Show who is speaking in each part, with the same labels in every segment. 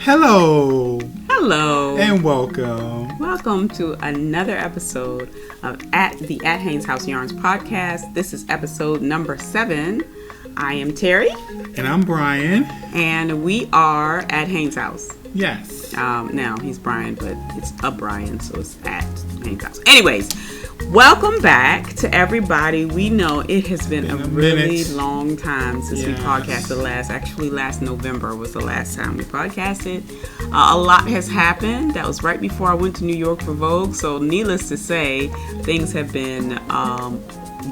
Speaker 1: Hello.
Speaker 2: Hello.
Speaker 1: And welcome.
Speaker 2: Welcome to another episode of At Haynes House Yarns podcast. This is episode number 7. I am Terry.
Speaker 1: And I'm Brian.
Speaker 2: And we are at Haynes House.
Speaker 1: Yes.
Speaker 2: Now, he's Brian, but it's a Brian, so it's at Haynes House. Anyways, welcome back to everybody. We know it has been a really long time since we podcasted last November was the last time we podcasted. A lot has happened. That was right before I went to New York for Vogue. So needless to say, things have been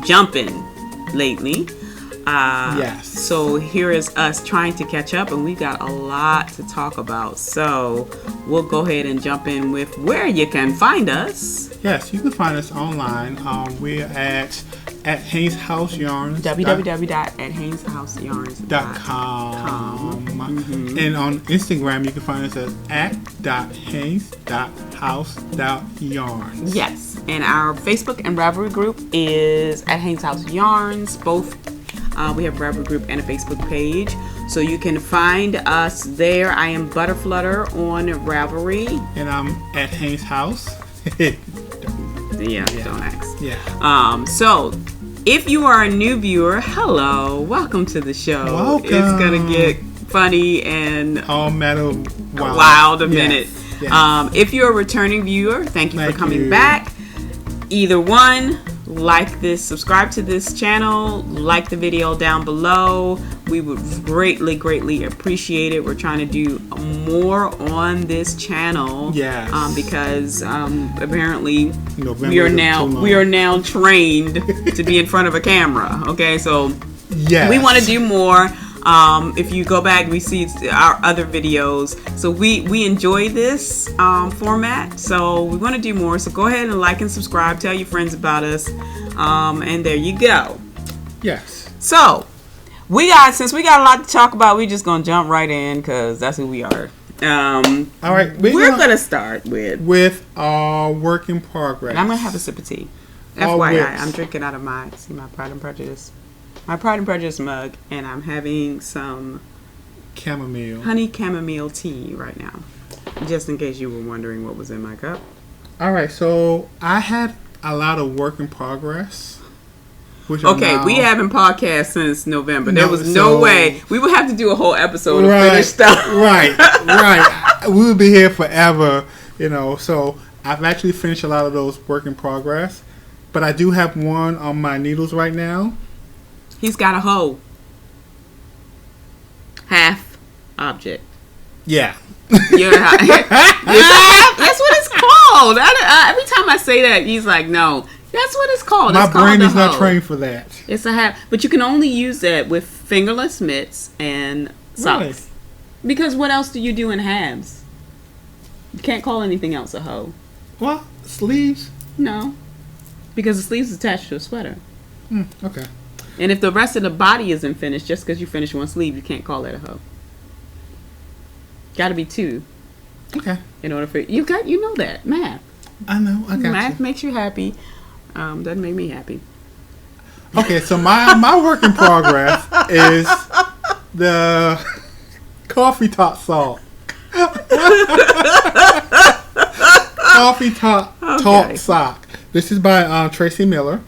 Speaker 2: jumping lately.
Speaker 1: Yes.
Speaker 2: So here is us trying to catch up, and we got a lot to talk about. So we'll go ahead and jump in with where you can find us.
Speaker 1: Yes, you can find us online. We're at Haynes House Yarns.
Speaker 2: www.hayneshouseyarns.com.
Speaker 1: Mm-hmm. And on Instagram, you can find us at @haynes.house.yarns.
Speaker 2: Yes. And our Facebook and Raverly group is at Haynes House Yarns. Both. We have a Raverly group and a Facebook page. So you can find us there. I am Butterflutter on Raverly.
Speaker 1: And I'm at Haynes House.
Speaker 2: Don't ask.
Speaker 1: Yeah.
Speaker 2: So if you are a new viewer, hello, welcome to the show.
Speaker 1: Welcome.
Speaker 2: It's gonna get funny and
Speaker 1: all matter
Speaker 2: wild a minute.
Speaker 1: Yes.
Speaker 2: If you're a returning viewer, thank you for coming back. Either one, like this, subscribe to this channel, like the video down below. We would greatly appreciate it. We're trying to do more on this channel.
Speaker 1: Yes.
Speaker 2: Because apparently
Speaker 1: November
Speaker 2: we are now trained to be in front of a camera. Okay, so we want to do more. If you go back, we see our other videos. So we enjoy this format. So we want to do more. So go ahead and like and subscribe. Tell your friends about us. And there you go.
Speaker 1: Yes.
Speaker 2: So since we got a lot to talk about, we just gonna jump right in because that's who we are.
Speaker 1: All right.
Speaker 2: We're gonna start with
Speaker 1: our work in progress.
Speaker 2: And I'm gonna have a sip of tea. FYI, I'm drinking out of my Pride and Prejudice. My Pride and Prejudice mug, and I'm having some honey chamomile tea right now. Just in case you were wondering what was in my cup.
Speaker 1: All right, so I had a lot of work in progress.
Speaker 2: We haven't podcast since November. There was no way. We would have to do a whole episode to finish stuff.
Speaker 1: Right. We would be here forever, So I've actually finished a lot of those work in progress. But I do have one on my needles right now.
Speaker 2: He's got a hoe. Half object.
Speaker 1: Yeah.
Speaker 2: That's what it's called. Every time I say that, he's like, no. That's what it's called.
Speaker 1: My brain is not trained for that.
Speaker 2: It's a half. But you can only use that with fingerless mitts and socks.
Speaker 1: Really?
Speaker 2: Because what else do you do in halves? You can't call anything else a hoe.
Speaker 1: What? Sleeves?
Speaker 2: No. Because the sleeves is attached to a sweater.
Speaker 1: Okay.
Speaker 2: And if the rest of the body isn't finished, just because you finish one sleeve, you can't call that a hoe. Got to be 2.
Speaker 1: Okay.
Speaker 2: In order for you know that math.
Speaker 1: I know. I got
Speaker 2: math makes you happy. Doesn't make me happy.
Speaker 1: Okay, so my work in progress is the coffee top sock. Coffee top sock. This is by Tracy Miller.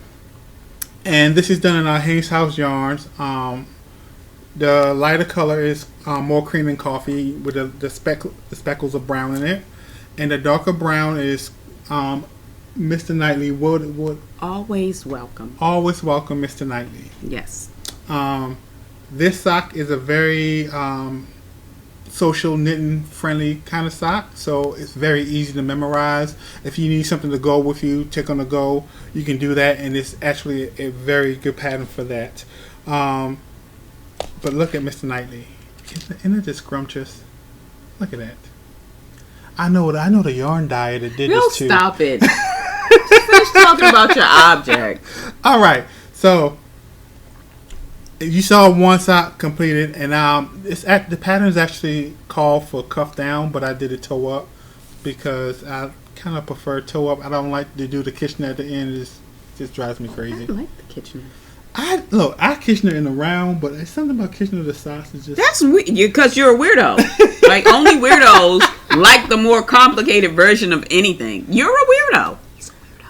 Speaker 1: And this is done in our Haynes House Yarns. The lighter color is more cream and coffee with the speckles of brown in it. And the darker brown is Mr. Knightley would
Speaker 2: always welcome.
Speaker 1: Always welcome, Mr. Knightley.
Speaker 2: Yes.
Speaker 1: This sock is a very social knitting friendly kind of sock, so it's very easy to memorize. If you need something to go with you, take on the go, you can do that, and it's actually a very good pattern for that. But look at Mr. Knightley. Isn't it just scrumptious? Look at that. I know the yarn dyer that did this too.
Speaker 2: Stop it. Finish talking about your object.
Speaker 1: All right, so you saw one sock completed, and the pattern is actually called for cuff down, but I did a toe up because I kind of prefer toe up. I don't like to do the Kitchener at the end. It just drives me crazy.
Speaker 2: I like the Kitchener.
Speaker 1: I Kitchener in the round, but it's something about Kitchener the socks is just.
Speaker 2: That's weird because you're a weirdo. Like, only weirdos like the more complicated version of anything. You're a weirdo. He's a weirdo.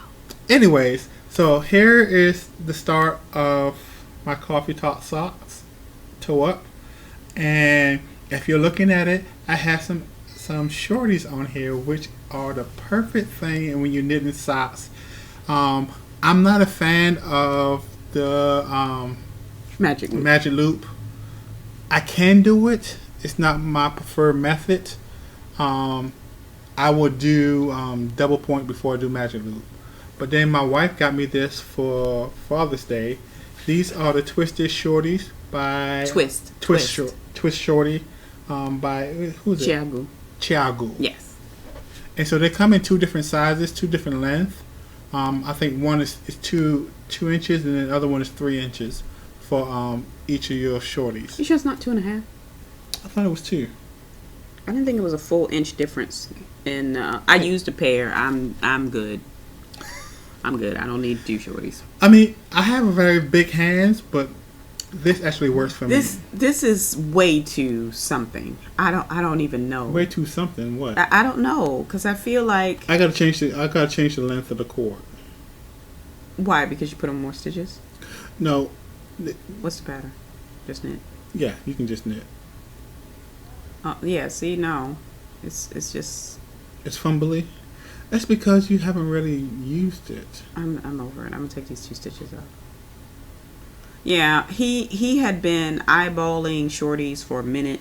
Speaker 1: Anyways, so here is the start of my Coffee Talk socks, toe up. And if you're looking at it, I have some shorties on here, which are the perfect thing. And when you're knitting socks, I'm not a fan of the
Speaker 2: Magic
Speaker 1: loop. I can do it. It's not my preferred method. I would do double point before I do magic loop. But then my wife got me this for Father's Day. These are the Twisted Shorties by
Speaker 2: Twist
Speaker 1: Shorty by who's it? Chiagu.
Speaker 2: Yes.
Speaker 1: And so they come in 2 different sizes, 2 different lengths. I think one is 2 inches and the other one is 3 inches for each of your shorties.
Speaker 2: You sure it's not 2.5?
Speaker 1: I thought it was 2.
Speaker 2: I didn't think it was a full inch difference. And I used a pair. I'm good. I'm good. I don't need 2 shorties.
Speaker 1: I mean, I have very big hands, but this actually works for me.
Speaker 2: This is way too something. I don't even know.
Speaker 1: Way too something. What?
Speaker 2: I don't know, because I feel like
Speaker 1: I gotta change the length of the cord.
Speaker 2: Why? Because you put on more stitches?
Speaker 1: No.
Speaker 2: What's the pattern? Just knit.
Speaker 1: Yeah, you can just knit.
Speaker 2: Yeah. See, no, it's just.
Speaker 1: It's fumbly. That's because you haven't really used it.
Speaker 2: I'm over it. I'm gonna take these 2 stitches out. Yeah, he had been eyeballing shorties for a minute.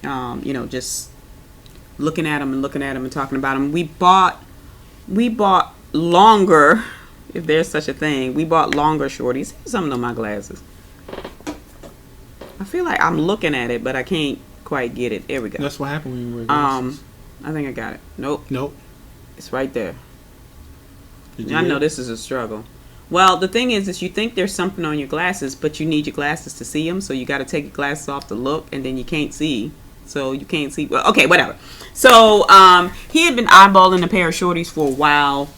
Speaker 2: Just looking at them and talking about them. We bought longer, if there's such a thing. We bought longer shorties. Something on my glasses. I feel like I'm looking at it, but I can't quite get it. There we go.
Speaker 1: That's what happened when you wear glasses.
Speaker 2: I think I got it. Nope. It's right there. I know this is a struggle. Well, the thing is you think there's something on your glasses, but you need your glasses to see them. So you got to take your glasses off to look, and then you can't see. So you can't see. Well, okay, whatever. So he had been eyeballing a pair of shorties for a while,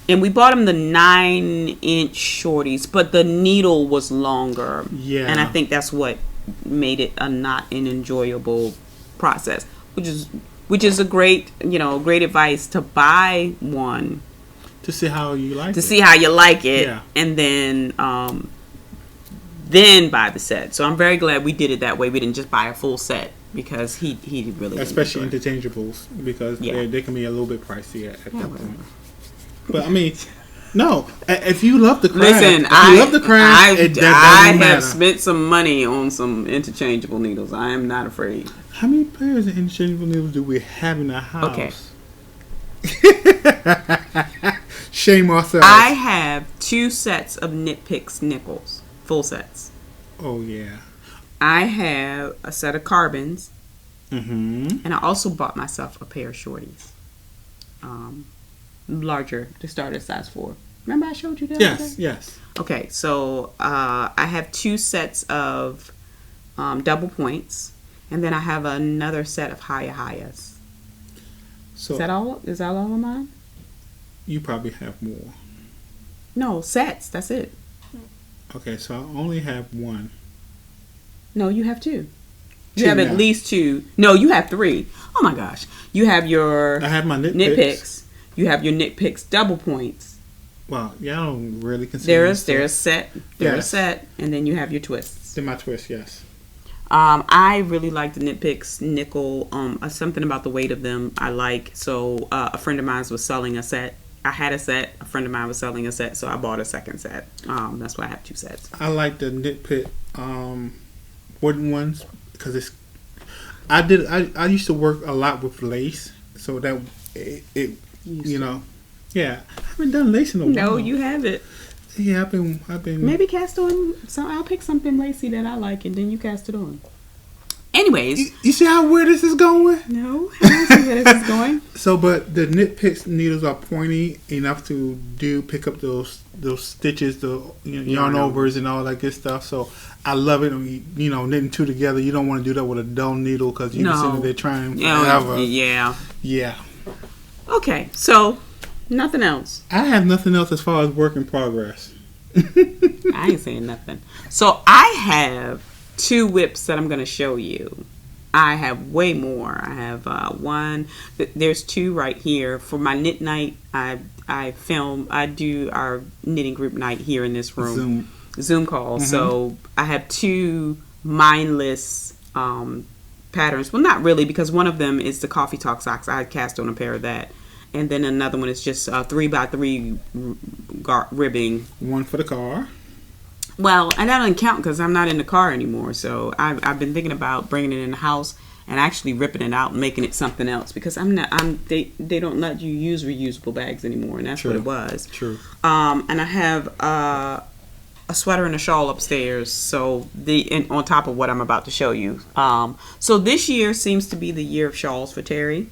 Speaker 2: and we bought him the 9-inch shorties, but the needle was longer.
Speaker 1: Yeah.
Speaker 2: And I think that's what made it not an enjoyable process, which is a great advice to buy one.
Speaker 1: To see how you like it.
Speaker 2: Yeah. And then buy the set. So I'm very glad we did it that way. We didn't just buy a full set because he really
Speaker 1: especially interchangeables, because they can be a little bit pricey at that point. But I mean, no, if you love the craft,
Speaker 2: I have spent some money on some interchangeable needles. I am not afraid.
Speaker 1: How many pairs of interchangeable needles do we have in the house?
Speaker 2: Okay.
Speaker 1: Shame ourselves.
Speaker 2: I have 2 sets of Knit Picks nickels, full sets.
Speaker 1: Oh yeah.
Speaker 2: I have a set of carbons,
Speaker 1: and
Speaker 2: I also bought myself a pair of shorties, larger to start at size 4. Remember I showed you that?
Speaker 1: Yes.
Speaker 2: Okay, so I have 2 sets of double points, and then I have another set of hayas.
Speaker 1: So
Speaker 2: is that all of mine?
Speaker 1: You probably have more.
Speaker 2: No, sets. That's it.
Speaker 1: Okay, so I only have 1.
Speaker 2: No, you have 2. You have at least 2. No, you have 3. Oh my gosh. You have your...
Speaker 1: I have my knit
Speaker 2: picks. You have your Knit Picks double points.
Speaker 1: Well, yeah, I don't really consider
Speaker 2: There's set. There's a set. And then you have your twists.
Speaker 1: Then my twist, yes.
Speaker 2: I really like the Knit Picks nickel. Something about the weight of them I like. So a friend of mine was selling a set. I had a set. A friend of mine was selling a set, so I bought a second set. That's why I have 2 sets.
Speaker 1: I like the Knit Pick wooden ones because I used to work a lot with lace, so that it yeah. I haven't done lace in a while.
Speaker 2: No, you haven't.
Speaker 1: Yeah, I've been.
Speaker 2: Maybe cast on. So I'll pick something lacy that I like, and then you cast it on. Anyways,
Speaker 1: you see how where this is going?
Speaker 2: No, I don't see where this is going.
Speaker 1: So, but the Knit Picks needles are pointy enough to pick up those stitches, the yarn overs and all that good stuff. So I love it. Knitting 2 together. You don't want to do that with a dull needle because you can see that they're trying forever.
Speaker 2: Yeah. Okay, so nothing else.
Speaker 1: I have nothing else as far as work in progress.
Speaker 2: I ain't saying nothing. So I have 2 whips that I'm going to show you. I have way more. I have one. There's two right here for my knit night. I do our knitting group night here in this room. Zoom call. So I have two mindless patterns. Well, not really, because one of them is the Coffee Talk socks. I cast on a pair of that. And then another one is just 3x3 ribbing.
Speaker 1: One for the car. Well,
Speaker 2: and that doesn't count because I'm not in the car anymore. So I've been thinking about bringing it in the house and actually ripping it out and making it something else, because they don't let you use reusable bags anymore, and that's what it was.
Speaker 1: True.
Speaker 2: And I have a sweater and a shawl upstairs. So on top of what I'm about to show you. So this year seems to be the year of shawls for Terri.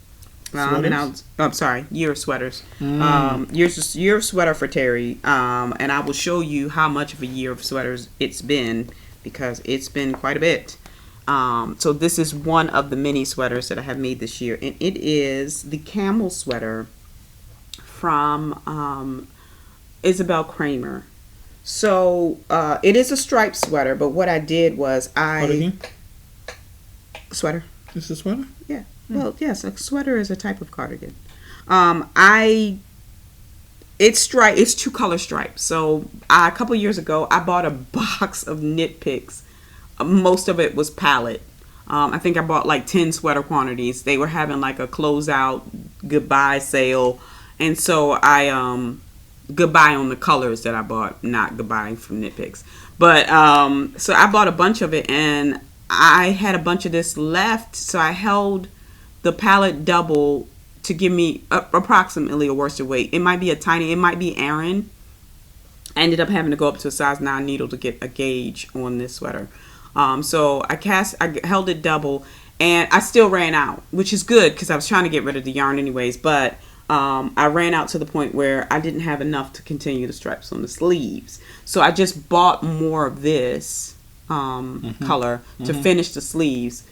Speaker 2: I'm sorry, year of sweaters. Year of sweater for Terri. And I will show you how much of a year of sweaters it's been, because it's been quite a bit. So this is one of the mini sweaters that I have made this year, and it is the camel sweater from Isabel Kramer. So it is a striped sweater, but what I did was sweater.
Speaker 1: This is a sweater?
Speaker 2: Yeah. Well, yes, a sweater is a type of cardigan. It's striped. It's 2-color stripes. So a couple years ago, I bought a box of knit picks. Most of it was palette. I think I bought like 10 sweater quantities. They were having like a closeout goodbye sale, and so I goodbye on the colors that I bought, not goodbye from knit picks. But so I bought a bunch of it, and I had a bunch of this left, so I held the palette double to give me approximately a worsted weight. It might be Aran. I ended up having to go up to a size 9 needle to get a gauge on this sweater. So I held it double, and I still ran out, which is good because I was trying to get rid of the yarn anyways, but I ran out to the point where I didn't have enough to continue the stripes on the sleeves. So I just bought more of this color to finish the sleeves.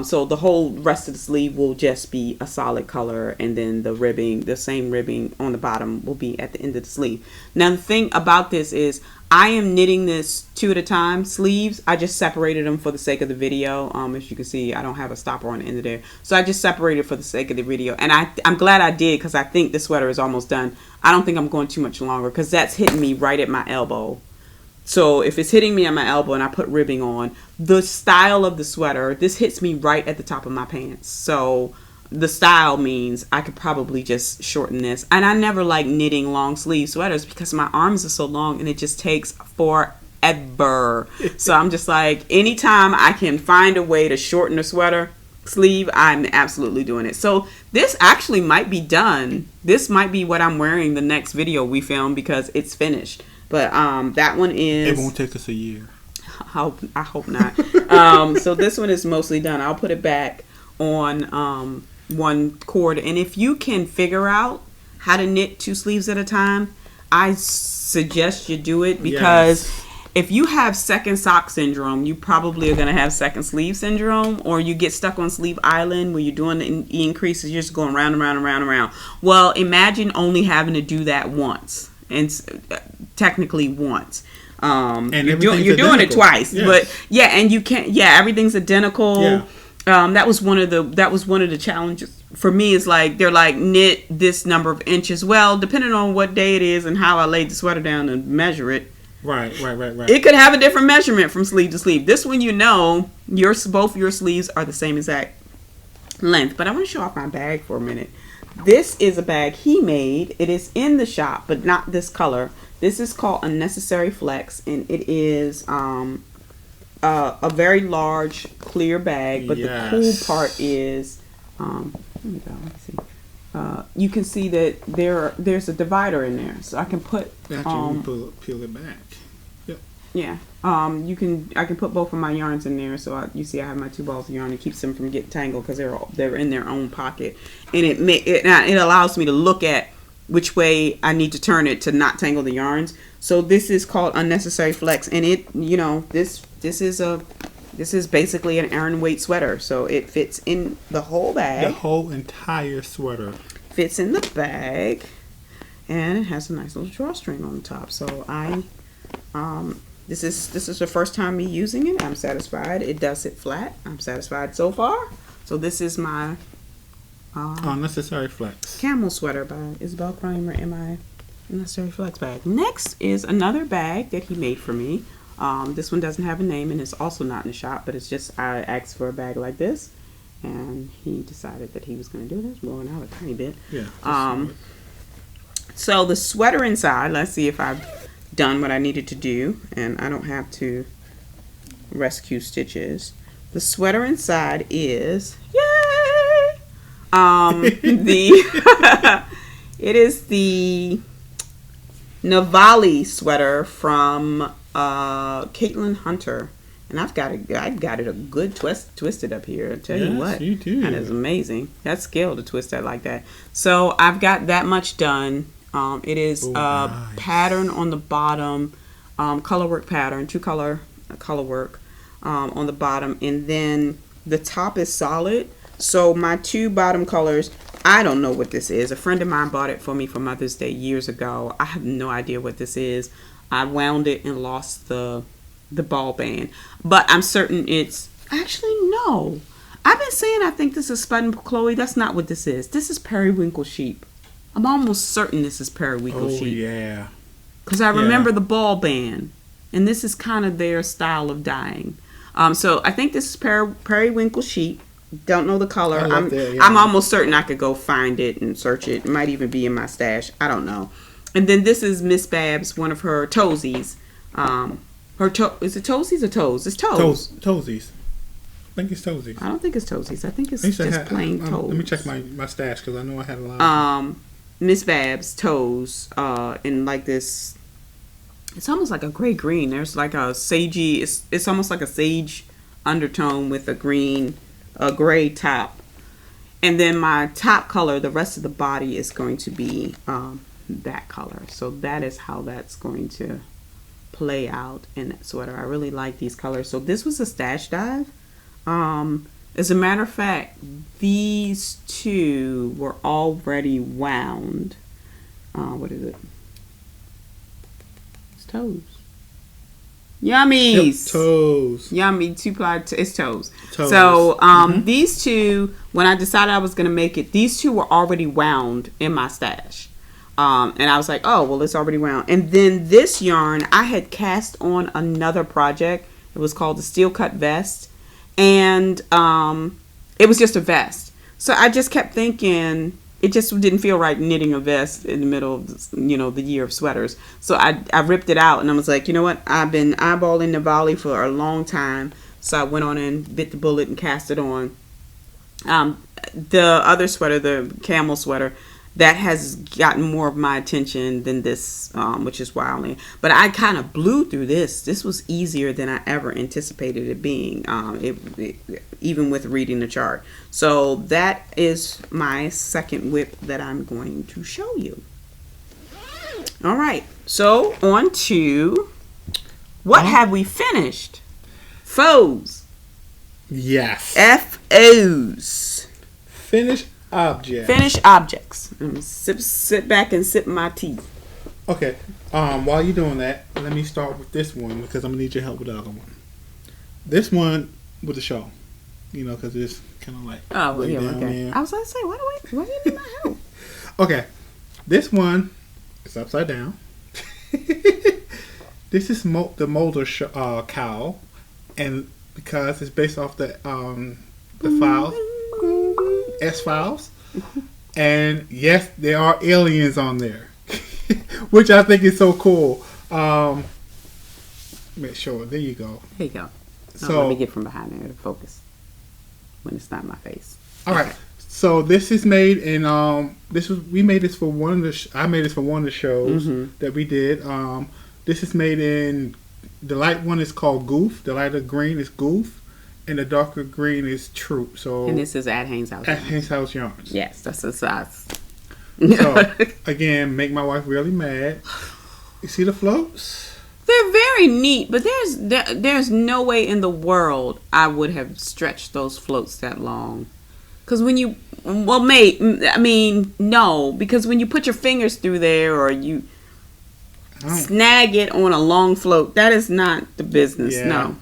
Speaker 2: So the whole rest of the sleeve will just be a solid color, and then the same ribbing on the bottom will be at the end of the sleeve. Now the thing about this is I am knitting this 2 at a time sleeves. I just separated them for the sake of the video. As you can see, I don't have a stopper on the end of there, so I just separated for the sake of the video, and I'm glad I did, because I think the sweater is almost done. I don't think I'm going too much longer, because that's hitting me right at my elbow. So if it's hitting me at my elbow and I put ribbing on, the style of the sweater, this hits me right at the top of my pants. So the style means I could probably just shorten this. And I never like knitting long sleeve sweaters because my arms are so long and it just takes forever. So I'm just like, anytime I can find a way to shorten a sweater sleeve, I'm absolutely doing it. So this actually might be done. This might be what I'm wearing the next video we film, because it's finished. But that one is...
Speaker 1: It won't take us a year.
Speaker 2: I hope not. So this one is mostly done. I'll put it back on one cord. And if you can figure out how to knit 2 sleeves at a time, I suggest you do it, because if you have second sock syndrome, you probably are going to have second sleeve syndrome, or you get stuck on sleeve island where you're doing the increases, you're just going round and round and round and round. Well, imagine only having to do that once. And technically once, and you're doing it twice, but and you can't. Everything's identical. That was one of the challenges for me. Is like they're like, knit this number of inches. Well, depending on what day it is and how I laid the sweater down and measure it. Right. It could have a different measurement from sleeve to sleeve. This one, both your sleeves are the same exact length. But I want to show off my bag for a minute. This is a bag he made. It is in the shop, but not this color. This is called Unnecessary Flex, and it is a very large clear bag. But the cool part is, let me go. Let's see. You can see that there's a divider in there, so I can put.
Speaker 1: Peel it back. Yep.
Speaker 2: Yeah. I can put both of my yarns in there, so you see I have my 2 balls of yarn. It keeps them from getting tangled because they're in their own pocket, and it allows me to look at which way I need to turn it to not tangle the yarns. So this is called Unnecessary Flex, and this is basically an Aran weight sweater, so it fits in the whole bag.
Speaker 1: The whole entire sweater
Speaker 2: fits in the bag, and it has a nice little drawstring on the top. So this is the first time me using it. I'm satisfied. It does sit flat. I'm satisfied so far. So this is my
Speaker 1: Unnecessary Flex
Speaker 2: camel sweater by Isabel Kramer in my Unnecessary Flex bag. Next is another bag that he made for me. This one doesn't have a name and it's also not in the shop, but it's just I asked for a bag like this, and he decided that he was going to do this. Blowing out a tiny bit.
Speaker 1: Yeah.
Speaker 2: So the sweater inside. Let's see if I've done what I needed to do, and I don't have to rescue stitches. The sweater inside is it is the Raverly sweater from Caitlin Hunter, and I got it a good twisted up here. I tell you what,
Speaker 1: you do.
Speaker 2: That is amazing. That's skill to twist that like that. So I've got that much done. It is
Speaker 1: nice.
Speaker 2: Pattern on the bottom, color work pattern, color work on the bottom, and then the top is solid. So my two bottom colors, I don't know what this is. A friend of mine bought it for me for Mother's Day years ago. I have no idea what this is. I wound it and lost the ball band, but I'm certain it's actually no. I've been saying I think this is Spud and Chloe. That's not what this is. This is Periwinkle Sheep. I'm almost certain this is Periwinkle Sheep.
Speaker 1: Oh yeah.
Speaker 2: Because I remember the ball band, and this is kind of their style of dyeing. So I think this is Periwinkle Sheep. Don't know the color. I'm almost certain I could go find it and search it. It might even be in my stash. I don't know. And then this is Miss Babs, one of her toesies. Is it toesies or toes? It's toes.
Speaker 1: Toesies. I think it's toesies.
Speaker 2: I don't think it's toesies. I think it's just plain toes.
Speaker 1: Let me check my stash because I know I had a lot.
Speaker 2: Miss Babs toes in like this. It's almost like a gray green. There's like a sagey. It's almost like a sage undertone with a gray top. And then my top color, the rest of the body is going to be that color. So that is how that's going to play out in that sweater. I really like these colors. So this was a stash dive. As a matter of fact, these two were already wound. What is it? It's toes. Yummies.
Speaker 1: Yep, toes.
Speaker 2: Yummy. It's toes.
Speaker 1: Toes.
Speaker 2: So these two, when I decided I was going to make it, these two were already wound in my stash. And I was like, oh, well, it's already wound. And then this yarn, I had cast on another project. It was called the Steel Cut Vest. And it was just a vest. So I just kept thinking, it just didn't feel right knitting a vest in the middle of, the year of sweaters. So I ripped it out and I was like, you know what? I've been eyeballing Raverly for a long time. So I went on and bit the bullet and cast it on. The other sweater, the camel sweater, that has gotten more of my attention than this, which is why but I kind of blew through this. This was easier than I ever anticipated it being, even with reading the chart. So that is my second whip that I'm going to show you. All right, so on to what have we finished? Foes.
Speaker 1: Yes.
Speaker 2: F-O's.
Speaker 1: Finished objects.
Speaker 2: Finished objects. Sit back and sip my tea.
Speaker 1: Okay. While you're doing that, let me start with this one because I'm gonna need your help with the other one. This one with the show, because it's kind of like
Speaker 2: yeah, okay. I was gonna say, why do you need my help?
Speaker 1: Okay, this one is upside down. This is the Molder cowl, and because it's based off the files. S-Files, and yes, there are aliens on there, which I think is so cool. Make sure. There you go.
Speaker 2: There you go.
Speaker 1: So
Speaker 2: let me get from behind there to focus when it's not my face.
Speaker 1: All right. So this is made in we made this for one of the I made this for one of the shows that we did. This is made in the light one is called Goof. The lighter green is Goof. And the darker green is Troop. So
Speaker 2: and this is at Haynes House.
Speaker 1: At Haynes House Yarns.
Speaker 2: Yes, that's the size.
Speaker 1: So again, make my wife really mad. You see the floats?
Speaker 2: They're very neat, but there's no way in the world I would have stretched those floats that long. Because when you no, because when you put your fingers through there or you. snag it on a long float. That is not the business.
Speaker 1: Yeah,
Speaker 2: No.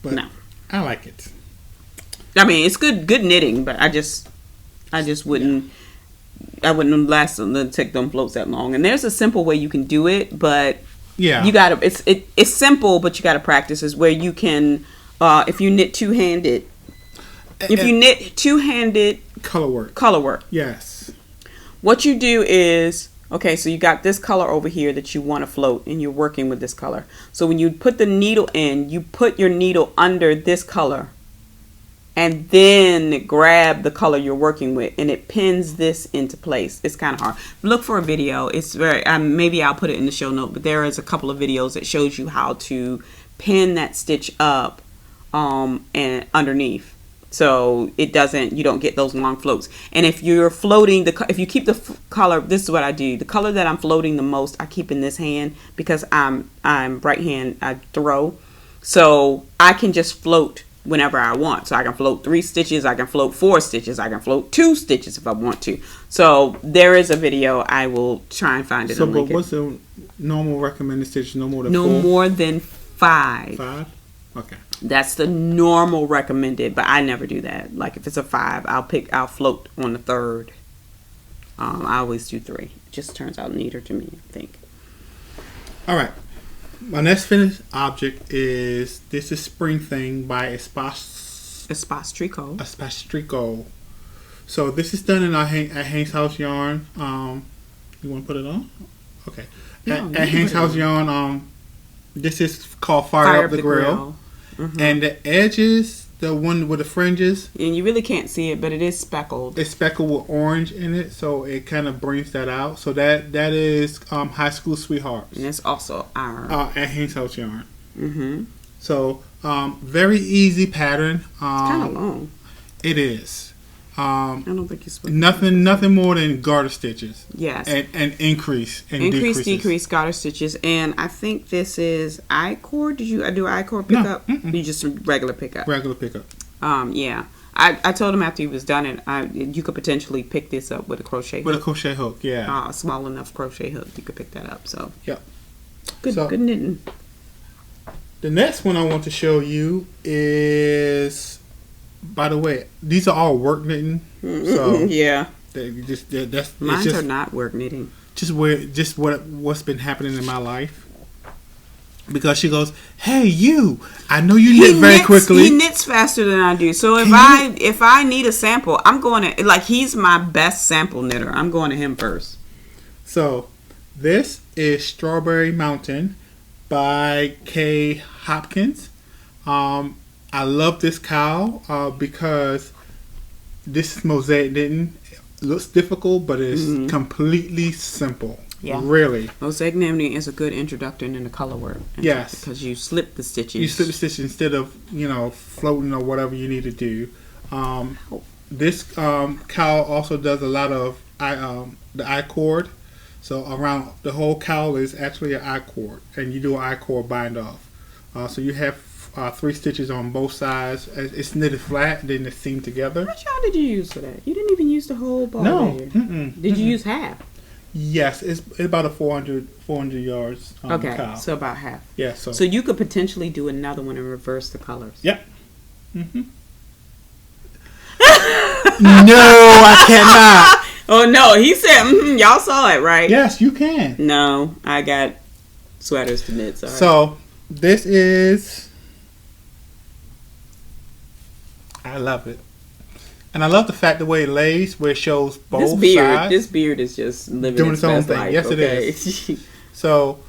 Speaker 1: but
Speaker 2: No.
Speaker 1: I like it.
Speaker 2: I mean, it's good knitting, but I just wouldn't. I wouldn't take them floats that long. And there's a simple way you can do it, but
Speaker 1: Yeah,
Speaker 2: you gotta. It's simple, but you gotta practice. Is where you can, if you knit two-handed. If you knit two-handed color work,
Speaker 1: yes.
Speaker 2: what you do is, okay, so you got this color over here that you want to float, and you're working with this color. So when you put the needle in, you put your needle under this color, and then grab the color you're working with, and it pins this into place. It's kind of hard. Look for a video. It's very, maybe I'll put it in the show note, but there is a couple of videos that shows you how to pin that stitch up and underneath. So you don't get those long floats. And if you're floating, if you keep the color, this is what I do. The color that I'm floating the most, I keep in this hand because I'm right hand, I throw. So I can just float whenever I want. So I can float 3 stitches, I can float 4 stitches, I can float 2 stitches if I want to. So there is a video. I will try and find it.
Speaker 1: So, but what's the normal recommended stitch? No more than 4?
Speaker 2: No more than 5.
Speaker 1: 5? Okay.
Speaker 2: That's the normal recommended, but I never do that. Like if it's a 5, I'll float on the 3rd. I always do 3. It just turns out neater to me, I think.
Speaker 1: All right. My next finished object is this is Spring Thing by
Speaker 2: Espace
Speaker 1: Tricot. So this is done in our at Haynes House Yarn. You want to put it on? Okay.
Speaker 2: No,
Speaker 1: at Haynes House Yarn. This is called Fire Up the Grill. Mm-hmm. And the edges, the one with the fringes,
Speaker 2: and you really can't see it, but it is speckled.
Speaker 1: It's speckled with orange in it, so it kind of brings that out. So that is High School Sweethearts.
Speaker 2: And it's also our
Speaker 1: at Haynes House Yarn.
Speaker 2: Mm-hmm.
Speaker 1: So very easy pattern.
Speaker 2: It's kind of long.
Speaker 1: It is.
Speaker 2: I don't think it's
Speaker 1: nothing more than garter stitches.
Speaker 2: Yes.
Speaker 1: And increase
Speaker 2: decrease garter stitches. And I think this is I-cord. Did you do I-cord pickup? No. You just regular pickup.
Speaker 1: Regular pickup.
Speaker 2: Yeah. I told him after he was done it, you could potentially pick this up with a crochet hook.
Speaker 1: With a crochet hook, yeah.
Speaker 2: A small enough crochet hook, you could pick that up. So
Speaker 1: yep.
Speaker 2: Good knitting.
Speaker 1: The next one I want to show you is, by the way, these are all work knitting. So
Speaker 2: yeah,
Speaker 1: mine
Speaker 2: are not work knitting.
Speaker 1: What's been happening in my life. Because she goes, "Hey, you! I know you knit very quickly."
Speaker 2: He knits faster than I do. So if I need a sample, I'm going to he's my best sample knitter. I'm going to him first.
Speaker 1: So this is Strawberry Mountain by Kay Hopkins. I love this cowl because this is mosaic knitting. It looks difficult, but it's completely simple.
Speaker 2: Yeah.
Speaker 1: Really.
Speaker 2: Mosaic knitting is a good introduction into color work.
Speaker 1: Yes.
Speaker 2: Because you slip the stitches.
Speaker 1: You slip the stitches instead of, floating or whatever you need to do. This cowl also does a lot of the I-cord. So around the whole cowl is actually an I-cord. And you do an I-cord bind off. So you have 3 stitches on both sides. It's knitted flat, then it's seamed together.
Speaker 2: How much yarn did you use for that? You didn't even use the whole ball.
Speaker 1: No.
Speaker 2: Did you use half?
Speaker 1: Yes, it's about a 400 yards.
Speaker 2: Okay,
Speaker 1: cowl.
Speaker 2: so about half.
Speaker 1: Yeah,
Speaker 2: so you could potentially do another one and reverse the colors.
Speaker 1: Yep. Mm-hmm. No, I cannot.
Speaker 2: Oh no, he said, y'all saw it, right?
Speaker 1: Yes, you can.
Speaker 2: No, I got sweaters to knit. Sorry.
Speaker 1: So this is. I love it. And I love the fact the way it lays, where it shows both sides.
Speaker 2: This beard is just living
Speaker 1: doing
Speaker 2: its
Speaker 1: own
Speaker 2: best
Speaker 1: thing.
Speaker 2: life.
Speaker 1: Yes,
Speaker 2: okay.
Speaker 1: it is. So,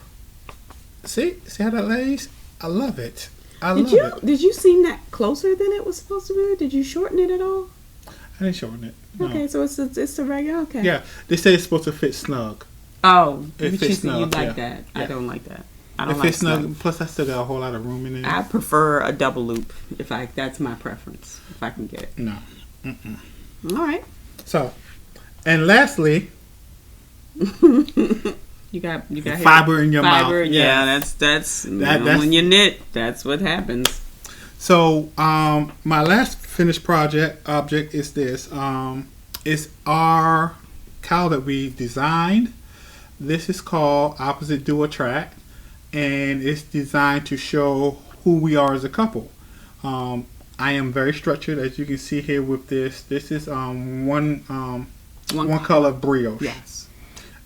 Speaker 1: see how that lays? I love it.
Speaker 2: Did you seam that closer than it was supposed to be? Did you shorten it at all?
Speaker 1: I didn't shorten it. No.
Speaker 2: Okay, so it's a regular. Okay.
Speaker 1: Yeah, they say it's supposed to fit snug.
Speaker 2: Oh,
Speaker 1: it fits snug.
Speaker 2: You like that? Yeah. I don't like that. I don't like snug.
Speaker 1: Plus, I still got a whole lot of room in it.
Speaker 2: I prefer a double loop. That's my preference. If I can get it.
Speaker 1: No. Mm-mm.
Speaker 2: All right.
Speaker 1: So, and lastly,
Speaker 2: you got
Speaker 1: fiber in your mouth.
Speaker 2: Yeah, that's when you knit. That's what happens.
Speaker 1: So, my last finished object is this. It's our cowl that we designed. This is called Opposite Do Attract, and it's designed to show who we are as a couple. I am very structured, as you can see here with this. This is one color brioche.
Speaker 2: Yes.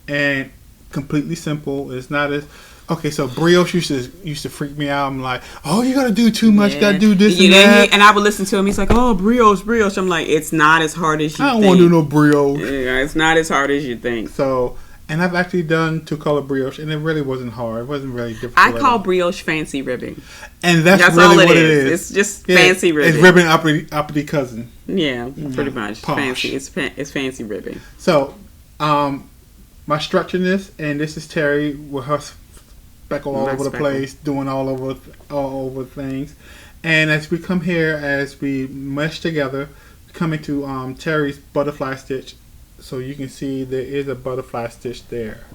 Speaker 1: And completely simple. It's not as okay. So brioche used to freak me out. I'm like, oh, you gotta do too much. You gotta do this and that.
Speaker 2: And I would listen to him. He's like, oh, brioche. I'm like, it's not as hard as you think.
Speaker 1: I don't want to do no brioche.
Speaker 2: Yeah, it's not as hard as you think.
Speaker 1: So. And I've actually done 2-color brioche, and it really wasn't hard. It wasn't really difficult.
Speaker 2: I call brioche fancy ribbing.
Speaker 1: And that's really
Speaker 2: all
Speaker 1: what it is.
Speaker 2: It's just fancy ribbing.
Speaker 1: It's ribbing uppity cousin.
Speaker 2: Yeah, pretty much.
Speaker 1: Posh.
Speaker 2: Fancy. It's fancy ribbing.
Speaker 1: So, my structuredness, and this is Terri with her speckle all over the place, doing all over things. And as we come here, as we mesh together, coming to Terri's butterfly stitch. So you can see there is a butterfly stitch there.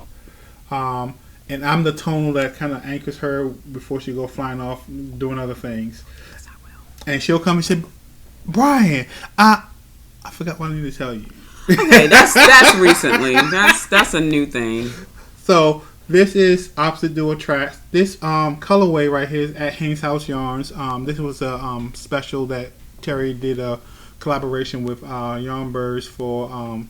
Speaker 1: And I'm the tonal that kind of anchors her before she go flying off doing other things.
Speaker 2: Yes, I will.
Speaker 1: And she'll come and say, Brian, I forgot what I need to tell you.
Speaker 2: Okay, that's recently. That's a new thing.
Speaker 1: So this is Opposite Do Attract. This colorway right here is at Haynes House Yarns. This was a special that Terri did a collaboration with Yarn Birds for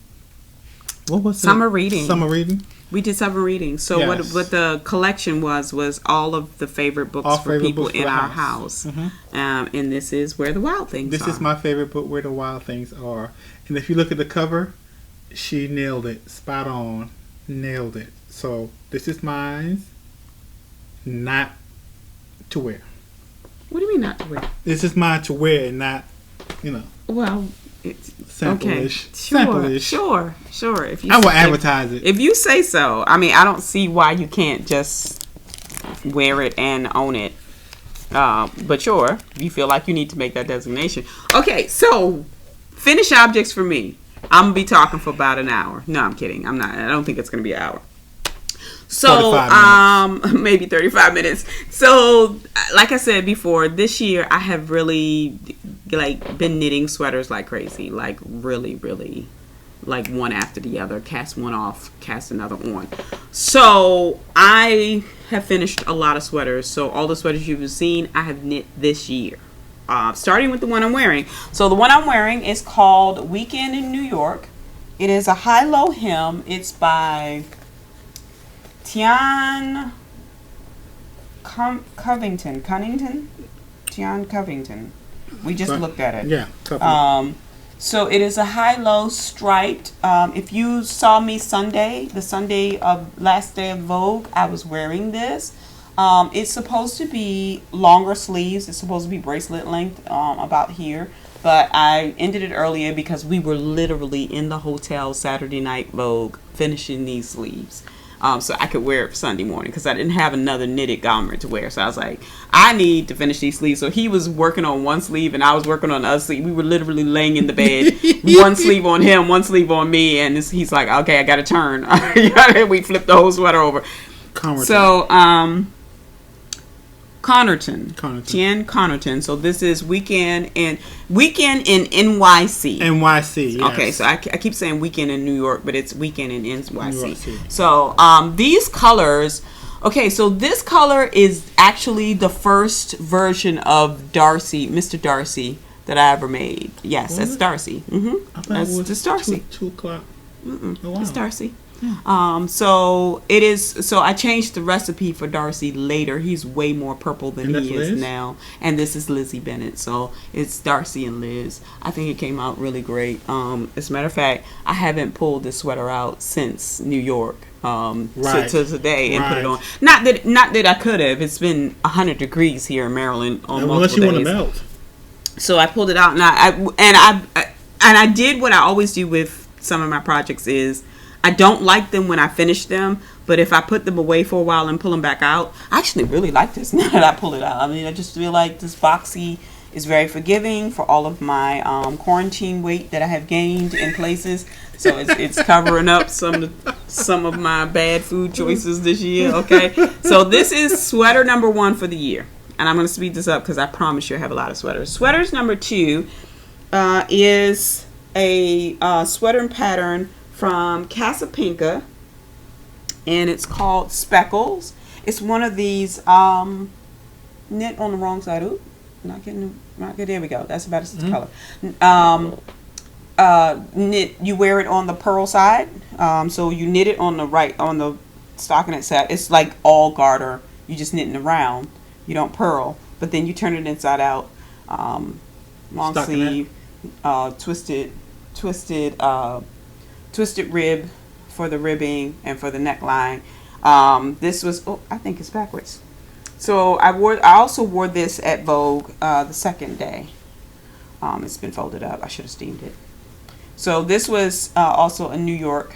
Speaker 1: what was
Speaker 2: Summer
Speaker 1: it?
Speaker 2: reading.
Speaker 1: Summer reading.
Speaker 2: We did summer reading. So
Speaker 1: yes.
Speaker 2: what the collection was all of the favorite books for people in our house.
Speaker 1: Mm-hmm.
Speaker 2: And this is Where the Wild Things Are.
Speaker 1: This is my favorite book, Where the Wild Things Are. And if you look at the cover, she nailed it. Spot on. Nailed it. So this is mine, not to wear.
Speaker 2: What do you mean not to wear?
Speaker 1: This is mine to wear, not,
Speaker 2: Well, it's
Speaker 1: sample-ish.
Speaker 2: Okay.
Speaker 1: Sample-ish.
Speaker 2: Sure. If you
Speaker 1: I will advertise it.
Speaker 2: If you say so. I mean, I don't see why you can't just wear it and own it. But sure, if you feel like you need to make that designation. Okay, so finish objects for me. I'm going to be talking for about an hour. No, I'm kidding. I'm not. I don't think it's going to be an hour. So, maybe 35 minutes. So, like I said before, this year I have really been knitting sweaters like crazy. Like really, like one after the other. Cast one off, cast another on. So, I have finished a lot of sweaters. So, all the sweaters you've seen, I have knit this year. Starting with the one I'm wearing. So, the one I'm wearing is called Weekend in New York. It is a high-low hem. It's by Tian Covington. Tian Covington. We just looked at it.
Speaker 1: Yeah.
Speaker 2: So it is a high-low striped. If you saw me Sunday, the Sunday of last day of Vogue, I was wearing this. It's supposed to be longer sleeves. It's supposed to be bracelet length about here. But I ended it earlier because we were literally in the hotel Saturday night Vogue finishing these sleeves. So I could wear it Sunday morning because I didn't have another knitted garment to wear. So I was like, I need to finish these sleeves. So he was working on one sleeve and I was working on the other sleeve. We were literally laying in the bed, one sleeve on him, one sleeve on me. And he's like, okay, I got to turn. We flipped the whole sweater over. So, Tian Connerton. So this is Weekend in NYC.
Speaker 1: NYC, yes.
Speaker 2: Okay, so I keep saying Weekend in New York, but it's Weekend in NYC. So these colors. Okay, so this color is actually the first version of Mr. Darcy that I ever made. Yes, that's Darcy. That's Darcy.
Speaker 1: 2 o'clock.
Speaker 2: Oh, wow. It's Darcy. So it is. So I changed the recipe for Darcy later. He's way more purple than he is now. And this is Lizzie Bennett. So it's Darcy and Liz. I think it came out really great. As a matter of fact, I haven't pulled this sweater out since New York. To today and put it on. Not that I could have. It's been 100 degrees here in Maryland on multiple
Speaker 1: unless you
Speaker 2: days.
Speaker 1: want to melt.
Speaker 2: So I pulled it out and I did what I always do with some of my projects is I don't like them when I finish them, but if I put them away for a while and pull them back out, I actually really like this now that I pull it out. I mean, I just feel like this boxy is very forgiving for all of my quarantine weight that I have gained in places. So it's covering up some of my bad food choices this year. Okay, so this is sweater number 1 for the year, and I'm going to speed this up because I promise you I have a lot of sweaters. Sweaters number 2 is a sweater and pattern from Casapinka. and it's called Speckles. It's one of these knit on the wrong side. Ooh, not good. There we go. That's about its color. Knit. You wear it on the purl side. So you knit it on the stockinette side. It's like all garter. You just knitting around. You don't purl, but then you turn it inside out. Long sleeve, twisted rib for the ribbing and for the neckline. This was, I think it's backwards. So I also wore this at Vogue the second day. It's been folded up. I should have steamed it. So this was also a New York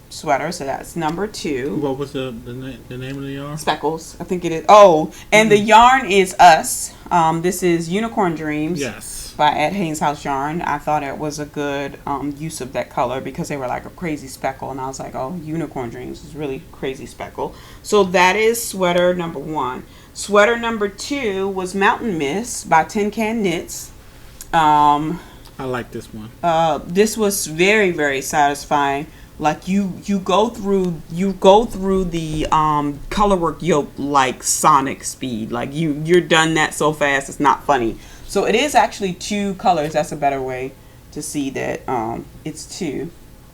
Speaker 2: sweater. So that's number 2.
Speaker 1: What was the name of the yarn?
Speaker 2: Speckles, I think it is. Oh, and the yarn is Us. This is Unicorn Dreams.
Speaker 1: Yes.
Speaker 2: By at Haynes House Yarn. I thought it was a good use of that color because they were like a crazy speckle, and I was like, oh, Unicorn Dreams is really crazy speckle. So that is sweater number 1. Sweater number 2 was Mountain Mist by Tin Can Knits.
Speaker 1: I like this one.
Speaker 2: This was very, very satisfying. Like you go through the colorwork yoke like Sonic speed. Like you're done that so fast it's not funny. So it is actually 2 colors. That's a better way to see that it's 2.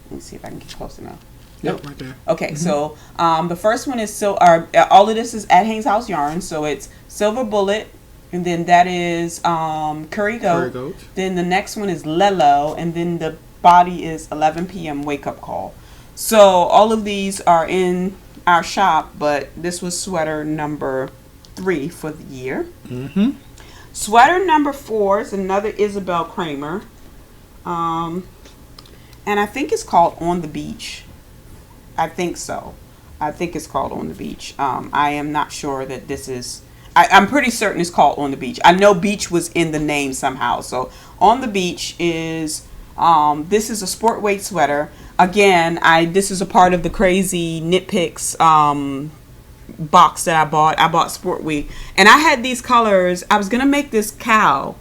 Speaker 2: Let me see if I can get close enough.
Speaker 1: Yep, right there.
Speaker 2: Okay, so the first one is all of this is at Haynes House Yarn. So it's Silver Bullet, and then that is Curry Goat. Then the next one is Lelo, and then the body is 11 p.m. Wake Up Call. So all of these are in our shop, but this was sweater number 3 for the year.
Speaker 1: Mm-hmm.
Speaker 2: Sweater number 4 is another Isabel Kramer. And I think it's called On the Beach. I think so. I think it's called On the Beach. I am not sure that this is... I'm pretty certain it's called On the Beach. I know beach was in the name somehow. So On the Beach is... this is a sport weight sweater. Again, this is a part of the crazy Knit Picks box that I bought Sport Week, and I had these colors. I was gonna make this cow,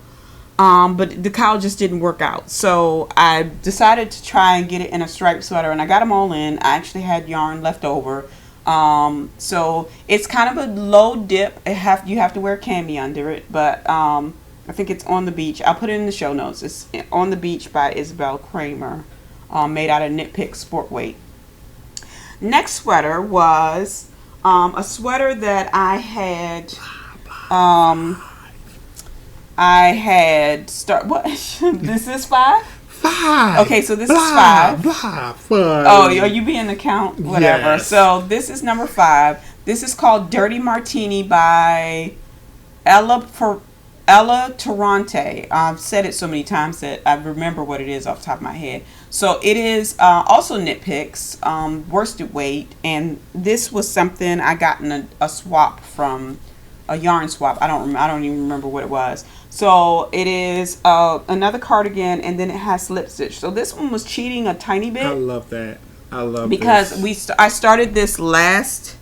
Speaker 2: but the cow just didn't work out, so I decided to try and get it in a striped sweater, and I got them all in. I actually had yarn left over, so it's kind of a low dip. You have to wear cami under it, but I think it's On the Beach. I'll put it in the show notes. It's On the Beach by Isabel Kramer, made out of Knit Pick Sport Weight. Next sweater was a sweater that I had what? This is 5?
Speaker 1: 5.
Speaker 2: Okay, so this is 5. Oh, are you being the count? Whatever.
Speaker 1: Yes.
Speaker 2: So this is number 5. This is called Dirty Martini by Ella Torrante. I've said it so many times that I remember what it is off the top of my head. So it is also Knit Picks, worsted weight, and this was something I got in a swap from a yarn swap. I don't even remember what it was. So it is another cardigan, and then it has slip stitch. So this one was cheating a tiny bit.
Speaker 1: I love that.
Speaker 2: Because I started this last.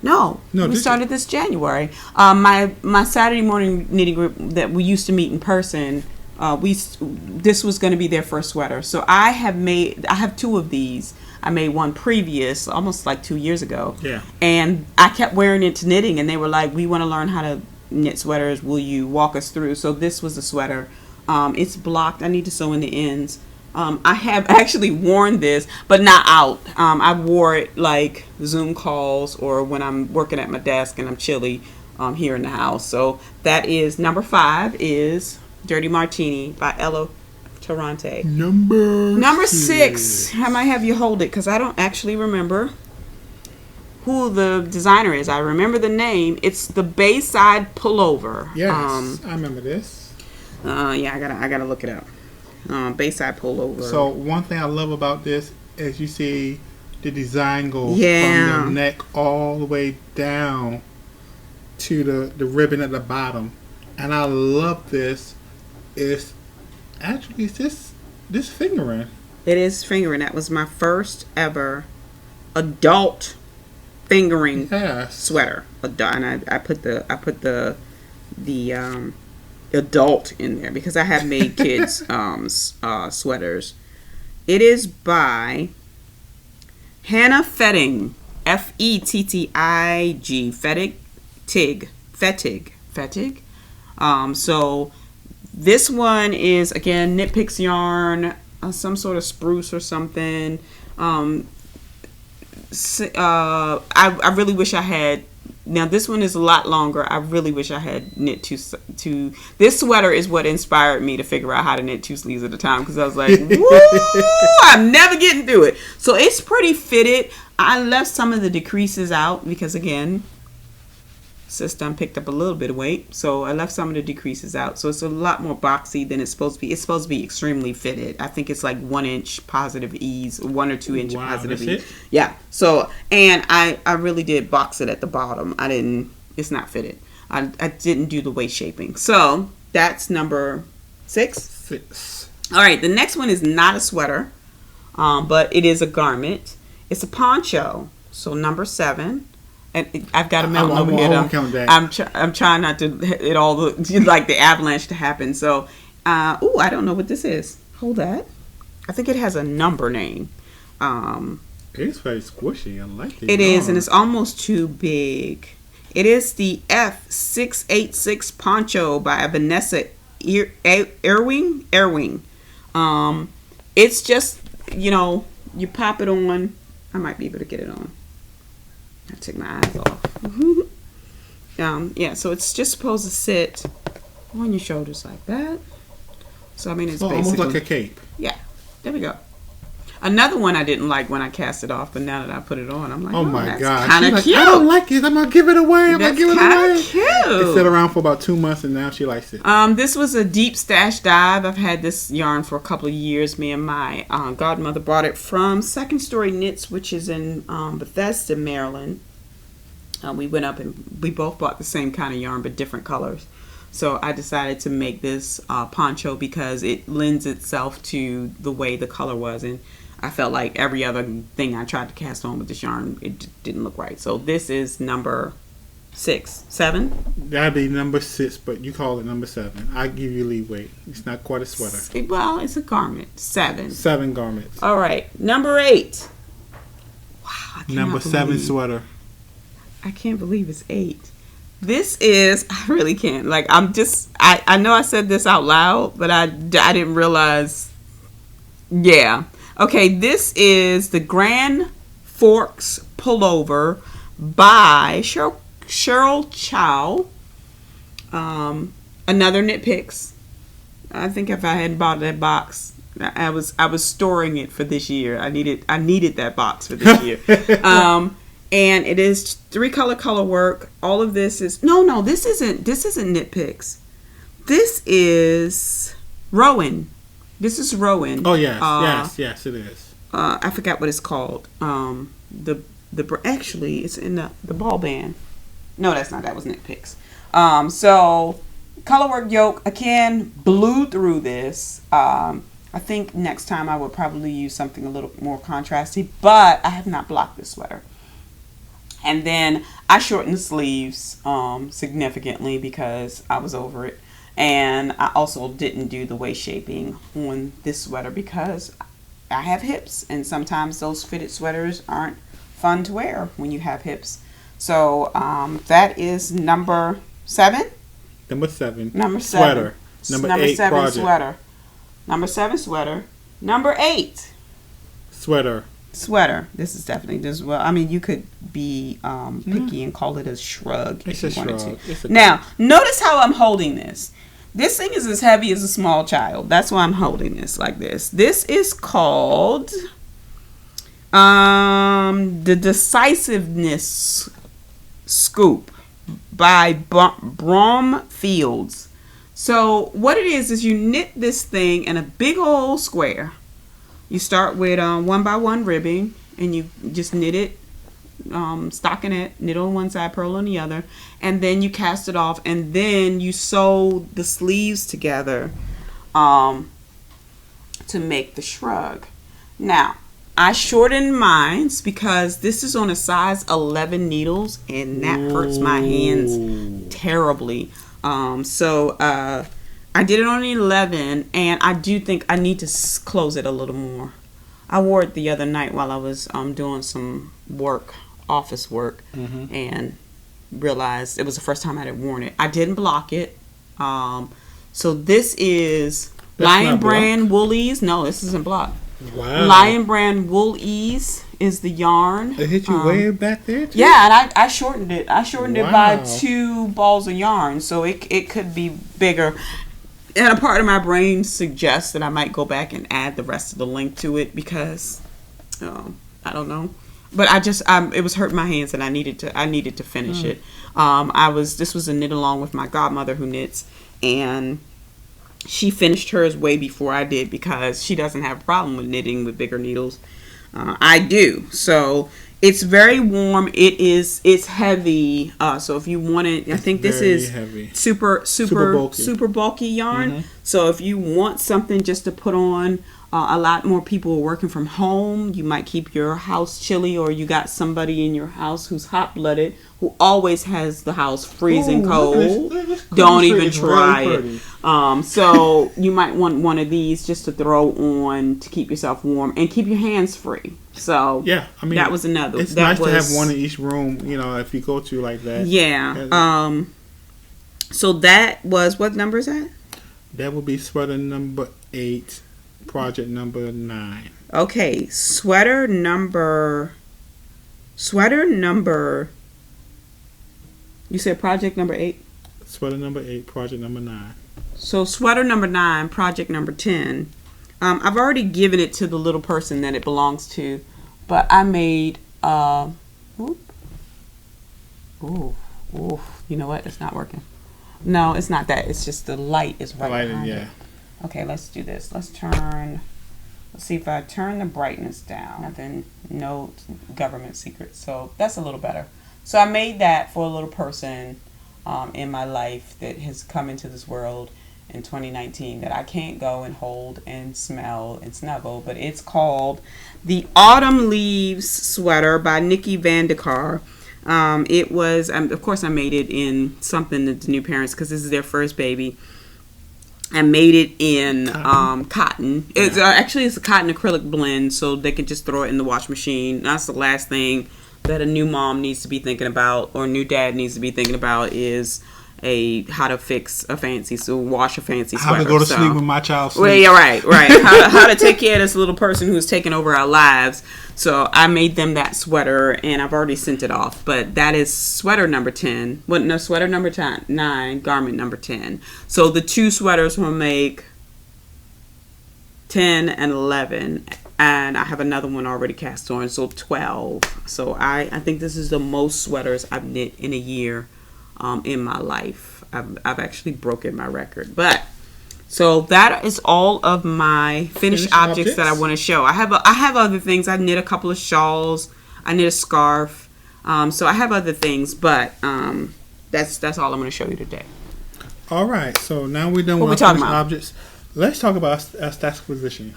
Speaker 2: No, we started this January. My Saturday morning knitting group that we used to meet in person, this was going to be their first sweater. So I have 2 of these. I made one previous, almost like 2 years ago.
Speaker 1: Yeah. And
Speaker 2: I kept wearing it to knitting, and they were like, "We want to learn how to knit sweaters. Will you walk us through?" So this was a sweater. It's blocked. I need to sew in the ends. I have actually worn this, but not out. I wore it like Zoom calls or when I'm working at my desk and I'm chilly here in the house. So that is number 5 is Dirty Martini by Ella Torrante. Number 6. I might have you hold it because I don't actually remember who the designer is. I remember the name. It's the Bayside Pullover.
Speaker 1: Yes, I remember this.
Speaker 2: Yeah, I gotta look it up. Bayside Pullover.
Speaker 1: So one thing I love about this is you see the design goes from the neck all the way down to the ribbon at the bottom, and I love this. It's this fingering.
Speaker 2: It is fingering. That was my first ever adult fingering sweater. And I put the adult in there because I have made kids sweaters. It is by Hannah Fettig, Fettig, Fettig. So this one is, again, Knit Picks yarn, some sort of spruce or something. I really wish I had. Now this one is a lot longer. I really wish I had knit two. This sweater is what inspired me to figure out how to knit 2 sleeves at a time, because I was like, woo, I'm never getting through it. So it's pretty fitted. I left some of the decreases out because, again, system picked up a little bit of weight, so I left some of the decreases out. So it's a lot more boxy than it's supposed to be. It's supposed to be extremely fitted. I think it's like 1 inch positive ease, 1 or 2 inch positive ease. Yeah. So, and I really did box it at the bottom. It's not fitted. I didn't do the waist shaping. So that's number 6. All right. The next one is not a sweater, but it is a garment. It's a poncho. So number 7. And I've got a mountain over here. I'm trying not to it all like the avalanche to happen. So, I don't know what this is. Hold that. I think it has a number name.
Speaker 1: It's very squishy. I like it.
Speaker 2: It is, and it's almost too big. It is the F686 poncho by Vanessa Erwing. It's just, you pop it on. I might be able to get it on. I take my eyes off. So it's just supposed to sit on your shoulders like that. So, I mean, it's basically
Speaker 1: almost like a cape.
Speaker 2: Yeah, there we go. Another one I didn't like when I cast it off, but now that I put it on, I'm like,
Speaker 1: oh my God,
Speaker 2: kind of cute.
Speaker 1: I don't like it. I'm gonna give it away.
Speaker 2: That's kind of cute.
Speaker 1: It sat around for about 2 months, and now she likes it.
Speaker 2: This was a deep stash dive. I've had this yarn for a couple of years. Me and my godmother bought it from Second Story Knits, which is in Bethesda, Maryland. We went up and we both bought the same kind of yarn, but different colors. So I decided to make this poncho because it lends itself to the way the color was, and I felt like every other thing I tried to cast on with this yarn, it didn't look right. So this is number 7.
Speaker 1: That'd be number 6, but you call it number 7. I give you leeway. It's not quite a sweater.
Speaker 2: Well, it's a garment. 7.
Speaker 1: 7 garments.
Speaker 2: All right, number 8. Wow.
Speaker 1: Number 7 sweater.
Speaker 2: I can't believe it's 8. This is, I really can't. Like, I know I said this out loud, but I didn't realize. Yeah. Okay, this is the Grand Forks Pullover by Cheryl Chow. Another Knit Picks. I think if I hadn't bought that box, I was storing it for this year. I needed that box for this year. And it is 3-color work. All of this is this isn't Knit Picks. This is Rowan. This is Rowan.
Speaker 1: Oh yes, yes, it is.
Speaker 2: I forgot what it's called. Actually, it's in the ball band. No, that's not. That was Knit Picks. So colorwork yoke again. Blew through this. I think next time I would probably use something a little more contrasty, but I have not blocked this sweater. And then I shortened the sleeves significantly because I was over it. And I also didn't do the waist shaping on this sweater because I have hips. And sometimes those fitted sweaters aren't fun to wear when you have hips. So that is number 7.
Speaker 1: Number 7.
Speaker 2: Number 7.
Speaker 1: Sweater. Number 8
Speaker 2: 7
Speaker 1: project.
Speaker 2: sweater. Number 7 sweater. Number 8.
Speaker 1: Sweater.
Speaker 2: This is definitely this. Well, I mean, you could be picky and call it a shrug if you wanted to. Now, notice how I'm holding this. This thing is as heavy as a small child. That's why I'm holding this like this. This is called the Decisiveness Scoop by Brom Fields. So what it is you knit this thing in a big old square. You start with 1x1 ribbing, and you just knit it, stockinette, knit on one side, purl on the other, and then you cast it off, and then you sew the sleeves together to make the shrug. Now, I shortened mine because this is on a size 11 needles, and that hurts my hands terribly. I did it on an 11, and I do think I need to close it a little more. I wore it the other night while I was doing some work, office work, and realized it was the first time I had worn it. I didn't block it. So this is Lion Brand Woolies. No, this isn't block.
Speaker 1: Wow.
Speaker 2: Lion Brand Woolies is the yarn.
Speaker 1: It hit you way back there too?
Speaker 2: Yeah, and I shortened it. I shortened it by 2 balls of yarn, so it could be bigger. And a part of my brain suggests that I might go back and add the rest of the length to it because I don't know. But I just it was hurting my hands and I needed to finish it. This was a knit along with my godmother who knits, and she finished hers way before I did because she doesn't have a problem with knitting with bigger needles. I do. So it's very warm. It's heavy. So if you want it, I think this is
Speaker 1: heavy.
Speaker 2: super bulky yarn. So if you want something just to put on, a lot more people are working from home. You might keep your house chilly, or you got somebody in your house who's hot-blooded, who always has the house freezing cold. Don't even try it. So you might want one of these just to throw on to keep yourself warm and keep your hands free. So
Speaker 1: yeah, I mean,
Speaker 2: that was another.
Speaker 1: It's nice to have one in each room, if you go to like that.
Speaker 2: Yeah. So that was, what number is that?
Speaker 1: That would be sweater number 8. Project number 9.
Speaker 2: Okay, sweater number. You said project number 8.
Speaker 1: Sweater number 8, project number 9.
Speaker 2: So sweater number 9, project number 10. I've already given it to the little person that it belongs to, but I made. You know what? It's not working. No, it's not that. It's just the light is right behind it. Okay, let's do this. Let's see if I turn the brightness down. Nothing, no government secrets. So that's a little better. So I made that for a little person in my life that has come into this world in 2019 that I can't go and hold and smell and snuggle. But it's called the Autumn Leaves Sweater by Nikki Vandekar. It was, of course, I made it in something that the new parents, because this is their first baby. I made it in cotton. It's it's a cotton acrylic blend, so they can just throw it in the wash machine. That's the last thing that a new mom needs to be thinking about, or a new dad needs to be thinking about, is how to wash a fancy sweater.
Speaker 1: How to go to sleep with my child sleep.
Speaker 2: Well, yeah, right. how to take care of this little person who's taking over our lives. So I made them that sweater, and I've already sent it off. But that is sweater number 10. Well, no, sweater number 9, garment number 10. So the 2 sweaters will make 10 and 11. And I have another one already cast on, so 12. So I think this is the most sweaters I've knit in a year in my life. I've actually broken my record. But so that is all of my finished objects that I want to show. I have other things. I knit a couple of shawls. I knit a scarf. So I have other things, but that's all I'm going to show you today.
Speaker 1: All right. So now we're done with our finished objects. Let's talk about Stashquisitions.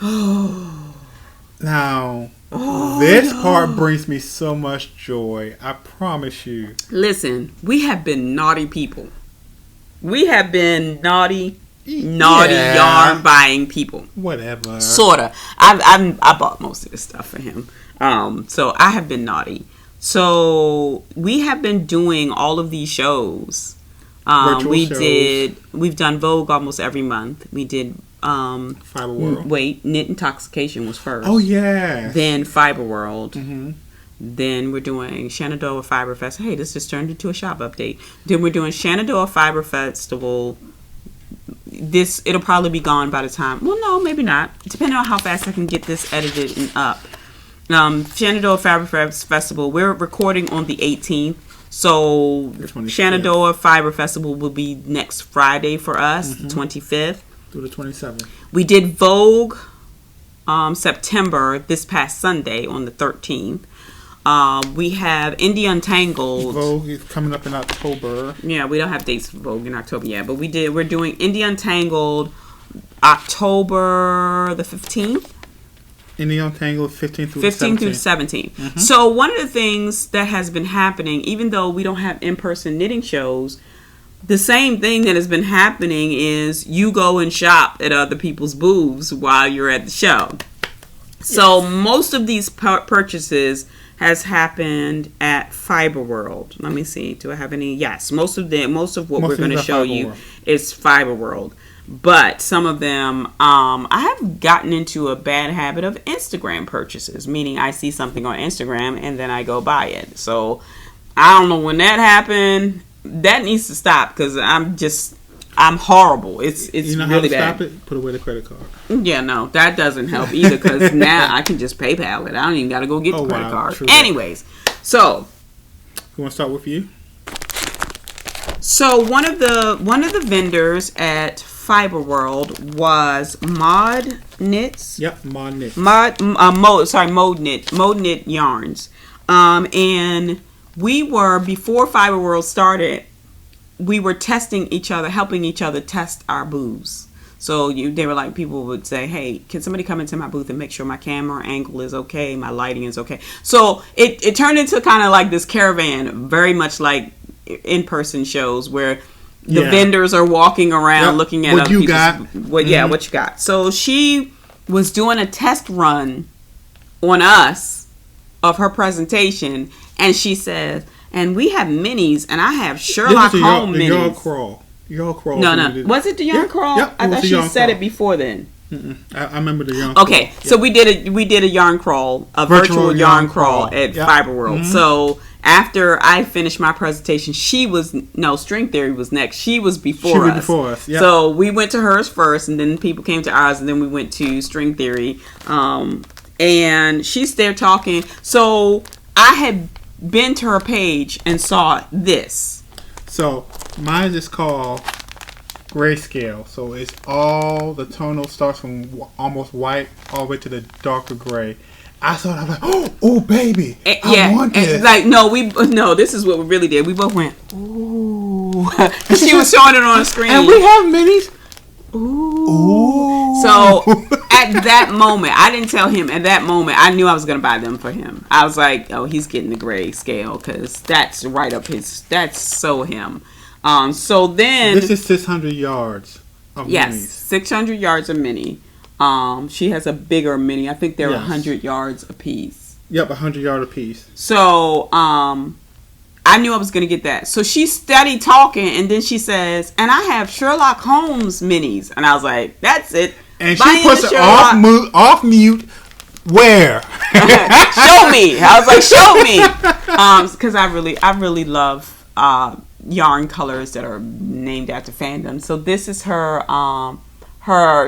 Speaker 1: Now, this part brings me so much joy. I promise you.
Speaker 2: Listen, we have been naughty people. We have been naughty yarn buying people.
Speaker 1: Whatever.
Speaker 2: Sorta. I bought most of this stuff for him. So I have been naughty. So we have been doing all of these shows. We've done Vogue almost every month. We did
Speaker 1: Fiber World.
Speaker 2: Knit Intoxication was first.
Speaker 1: Oh yeah.
Speaker 2: Then Fiber World. Then we're doing Shenandoah Fiber Festival. Hey, this just turned into a shop update. Then we're doing Shenandoah Fiber Festival. It'll probably be gone by the time. Well, no, maybe not. Depending on how fast I can get this edited and up. Shenandoah Fiber Festival. We're recording on the 18th. So Shenandoah Fiber Festival will be next Friday for us, the 25th.
Speaker 1: Through the 27th. We
Speaker 2: did Vogue September this past Sunday on the 13th. We have Indie Untangled.
Speaker 1: Vogue is coming up in October.
Speaker 2: Yeah, we don't have dates for Vogue in October yet, but we're doing Indie Untangled October the 15th.
Speaker 1: Indie Untangled 15th through
Speaker 2: 17th. So one of the things that has been happening, even though we don't have in-person knitting shows, the same thing that has been happening is you go and shop at other people's booths while you're at the show. So most of these purchases has happened at Fiber World. Let me see. Do I have any? Yes, most of what we're going to show you is Fiber World. But some of them, I have gotten into a bad habit of Instagram purchases, meaning I see something on Instagram and then I go buy it. So I don't know when that happened. That needs to stop because I'm horrible. It's
Speaker 1: you know
Speaker 2: really
Speaker 1: how to
Speaker 2: bad.
Speaker 1: Stop it? Put away the credit card.
Speaker 2: Yeah, no, that doesn't help either because now I can just PayPal it. I don't even got to go get the credit card.
Speaker 1: True.
Speaker 2: Anyways, so
Speaker 1: you want to start with you?
Speaker 2: So one of the vendors at Fiber World was Mod Knits.
Speaker 1: Yep, Mod Knits.
Speaker 2: Mode Knit Yarns. And we were, before Fiber World started, we were testing each other, helping each other test our booths. So they were like, people would say, hey, can somebody come into my booth and make sure my camera angle is okay, my lighting is okay. So it turned into kind of like this caravan, very much like in-person shows where the vendors are walking around looking at
Speaker 1: what you got.
Speaker 2: What you got. So she was doing a test run on us of her presentation, and she said, and we have minis, and I have Sherlock Holmes minis.
Speaker 1: Yarn crawl.
Speaker 2: No. Was it the yarn crawl?
Speaker 1: Yep,
Speaker 2: I thought she said it before then.
Speaker 1: I remember the yarn.
Speaker 2: Okay,
Speaker 1: crawl.
Speaker 2: so we did a yarn crawl, a virtual yarn crawl at Fiber World. Mm-hmm. So after I finished my presentation, String Theory was next. She was before us. Yep. So we went to hers first, and then people came to ours, and then we went to String Theory. And she's there talking. So I had been to her page and saw this.
Speaker 1: So mine is called Grayscale. So it's all the tonal starts from almost white all the way to the darker gray. I saw it, I was like, oh baby, I want this.
Speaker 2: Like, this is what we really did. We both went, ooh. She was showing it on the screen.
Speaker 1: And we have minis.
Speaker 2: Ooh. So at that moment, I didn't tell him. At that moment, I knew I was going to buy them for him. I was like, oh, he's getting the Grayscale because that's right up that's so him. So then
Speaker 1: this is 600 yards of
Speaker 2: yes,
Speaker 1: minis.
Speaker 2: 600 yards of mini. She has a bigger mini. I think they're 100 yards a piece.
Speaker 1: Yep, 100 yard a piece.
Speaker 2: So, I knew I was going to get that. So she steady talking, and then she says, and I have Sherlock Holmes minis. And I was like, that's it.
Speaker 1: And she puts it off mute. Where?
Speaker 2: Show me. I was like, show me. Because I really love yarn colors that are named after fandom. So this is her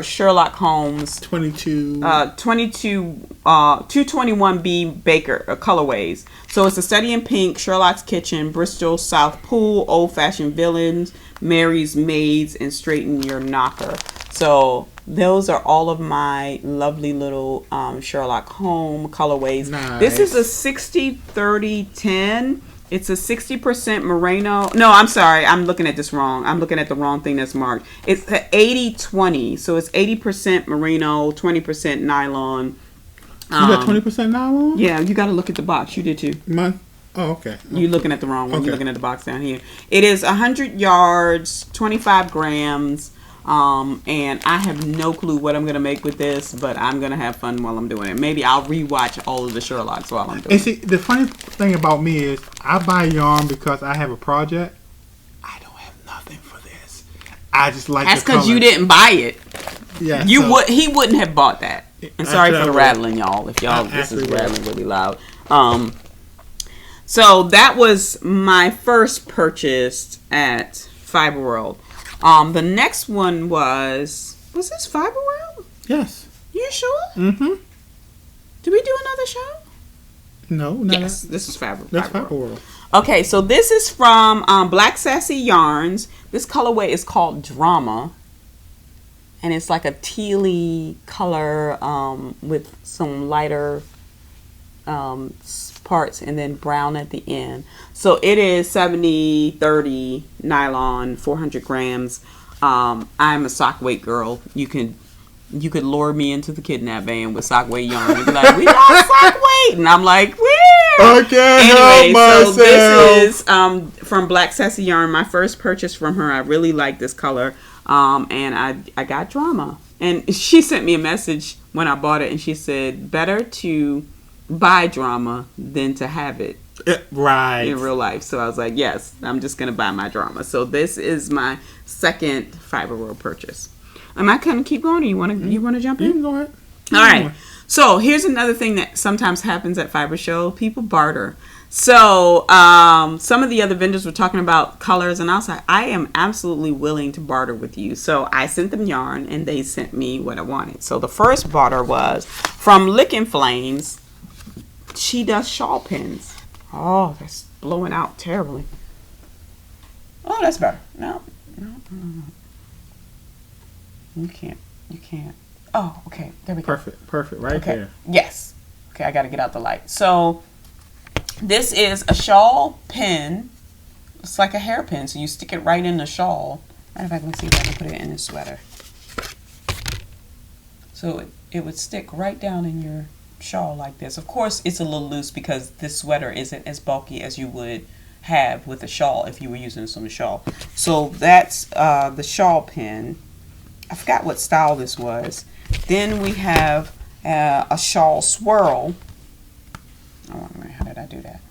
Speaker 2: Sherlock Holmes 221B Baker Colorways. So it's a Study in Pink, Sherlock's Kitchen, Bristol South Pool, Old Fashioned Villains, Mary's Maids, and Straighten Your Knocker. So those are all of my lovely little Sherlock Holmes colorways.
Speaker 1: Nice.
Speaker 2: This is a 60-30-10. It's a 60% merino. No, I'm sorry. I'm looking at this wrong. I'm looking at the wrong thing that's marked. It's 80-20. So it's 80% merino, 20% nylon.
Speaker 1: You got 20% nylon?
Speaker 2: Yeah, you got to look at the box. You did too.
Speaker 1: Mine? Oh, okay.
Speaker 2: You're looking at the wrong one. Okay. You're looking at the box down here. It is 100 yards, 25 grams. And I have no clue what I'm going to make with this, but I'm going to have fun while I'm doing it. Maybe I'll rewatch all of the Sherlocks while I'm doing it.
Speaker 1: And see, the funny thing about me is I buy yarn because I have a project. I don't have nothing for this. I just like
Speaker 2: That's because you didn't buy it.
Speaker 1: Yeah.
Speaker 2: He wouldn't have bought that. And sorry for the rattling, y'all. If y'all, this is rattling really loud. So that was my first purchase at Fiber World. The next one was this Fiber World?
Speaker 1: Yes.
Speaker 2: You sure?
Speaker 1: Mm-hmm.
Speaker 2: Did we do another show?
Speaker 1: No.
Speaker 2: Yes, this is Fiber
Speaker 1: World.
Speaker 2: Okay, so this is from Black Sassy Yarns. This colorway is called Drama. And it's like a tealy color with some lighter parts and then brown at the end. So it is 70-30 nylon, 400 grams. I'm a sock weight girl. You could lure me into the kidnap van with sock weight yarn and be like, we got sock weight, and I'm like, where?
Speaker 1: I can't help myself.
Speaker 2: So this is from Black Sassy Yarn. My first purchase from her. I really like this color, and I got Drama. And she sent me a message when I bought it, and she said, better to buy drama than to have it
Speaker 1: right
Speaker 2: in real life. So I was like, yes, I'm just going to buy my drama. So this is my second Fiber World purchase. Am I going to keep going, or you want to jump in?
Speaker 1: You can go ahead.
Speaker 2: All right. So here's another thing that sometimes happens at Fiber Show. People barter. So some of the other vendors were talking about colors, and I was like, I am absolutely willing to barter with you. So I sent them yarn, and they sent me what I wanted. So the first barter was from Lickin' Flames. She does shawl pins. Oh, that's blowing out terribly. Oh, that's better. No. You can't. Oh, okay. There we go.
Speaker 1: Perfect. Right there.
Speaker 2: Yes. Okay, I got to get out the light. So this is a shawl pin. It's like a hairpin, so you stick it right in the shawl. Matter of fact, let's see if I can put it in a sweater. So it would stick right down in your shawl like this. Of course, it's a little loose because this sweater isn't as bulky as you would have with a shawl if you were using this on a shawl. So that's the shawl pin. I forgot what style this was. Then we have a shawl swirl. Oh, how did I do that?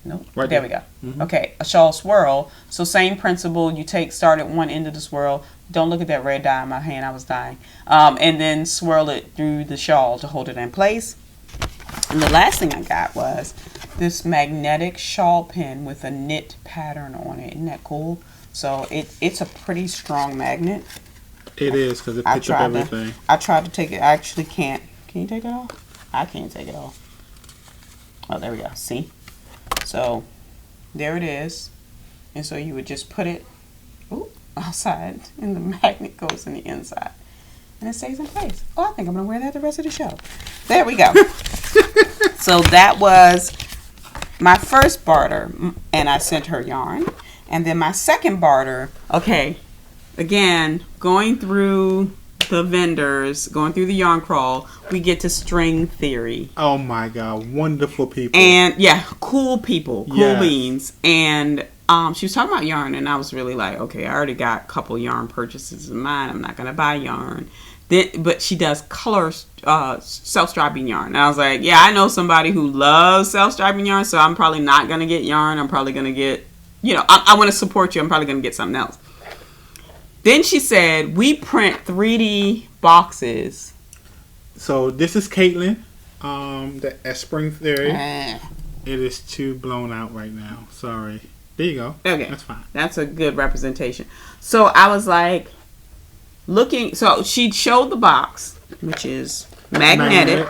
Speaker 2: Nope.
Speaker 1: Right
Speaker 2: there we go. Okay, a shawl swirl. So same principle. You start at one end of the swirl. Don't look at that red dye in my hand. I was dying. And then swirl it through the shawl to hold it in place. And the last thing I got was this magnetic shawl pin with a knit pattern on it. Isn't that cool? So it's a pretty strong magnet.
Speaker 1: It is, because it picks up everything.
Speaker 2: I tried to take it. I actually can't. Can you take it off? I can't take it off. Oh, there we go. See? So there it is. And so you would just put it outside, and the magnet goes in the inside. And it stays in place. Oh, I think I'm going to wear that the rest of the show. There we go. So that was my first barter, and I sent her yarn. And then my second barter, okay, again, going through the vendors, going through the yarn crawl, we get to string theory.
Speaker 1: Oh my God, wonderful people.
Speaker 2: And yeah, cool people, cool beans. And she was talking about yarn, and I was really like, okay, I already got a couple yarn purchases in mind. I'm not going to buy yarn. But she does color self-striping yarn. And I was like, yeah, I know somebody who loves self-striping yarn, so I'm probably not going to get yarn. I'm probably going to get, I want to support you. I'm probably going to get something else. Then she said, we print 3D boxes.
Speaker 1: So this is Caitlin at Spring Theory. It is too blown out right now. Sorry. There you go.
Speaker 2: Okay.
Speaker 1: That's fine.
Speaker 2: That's a good representation. So I was like, so she showed the box, which is magnetic.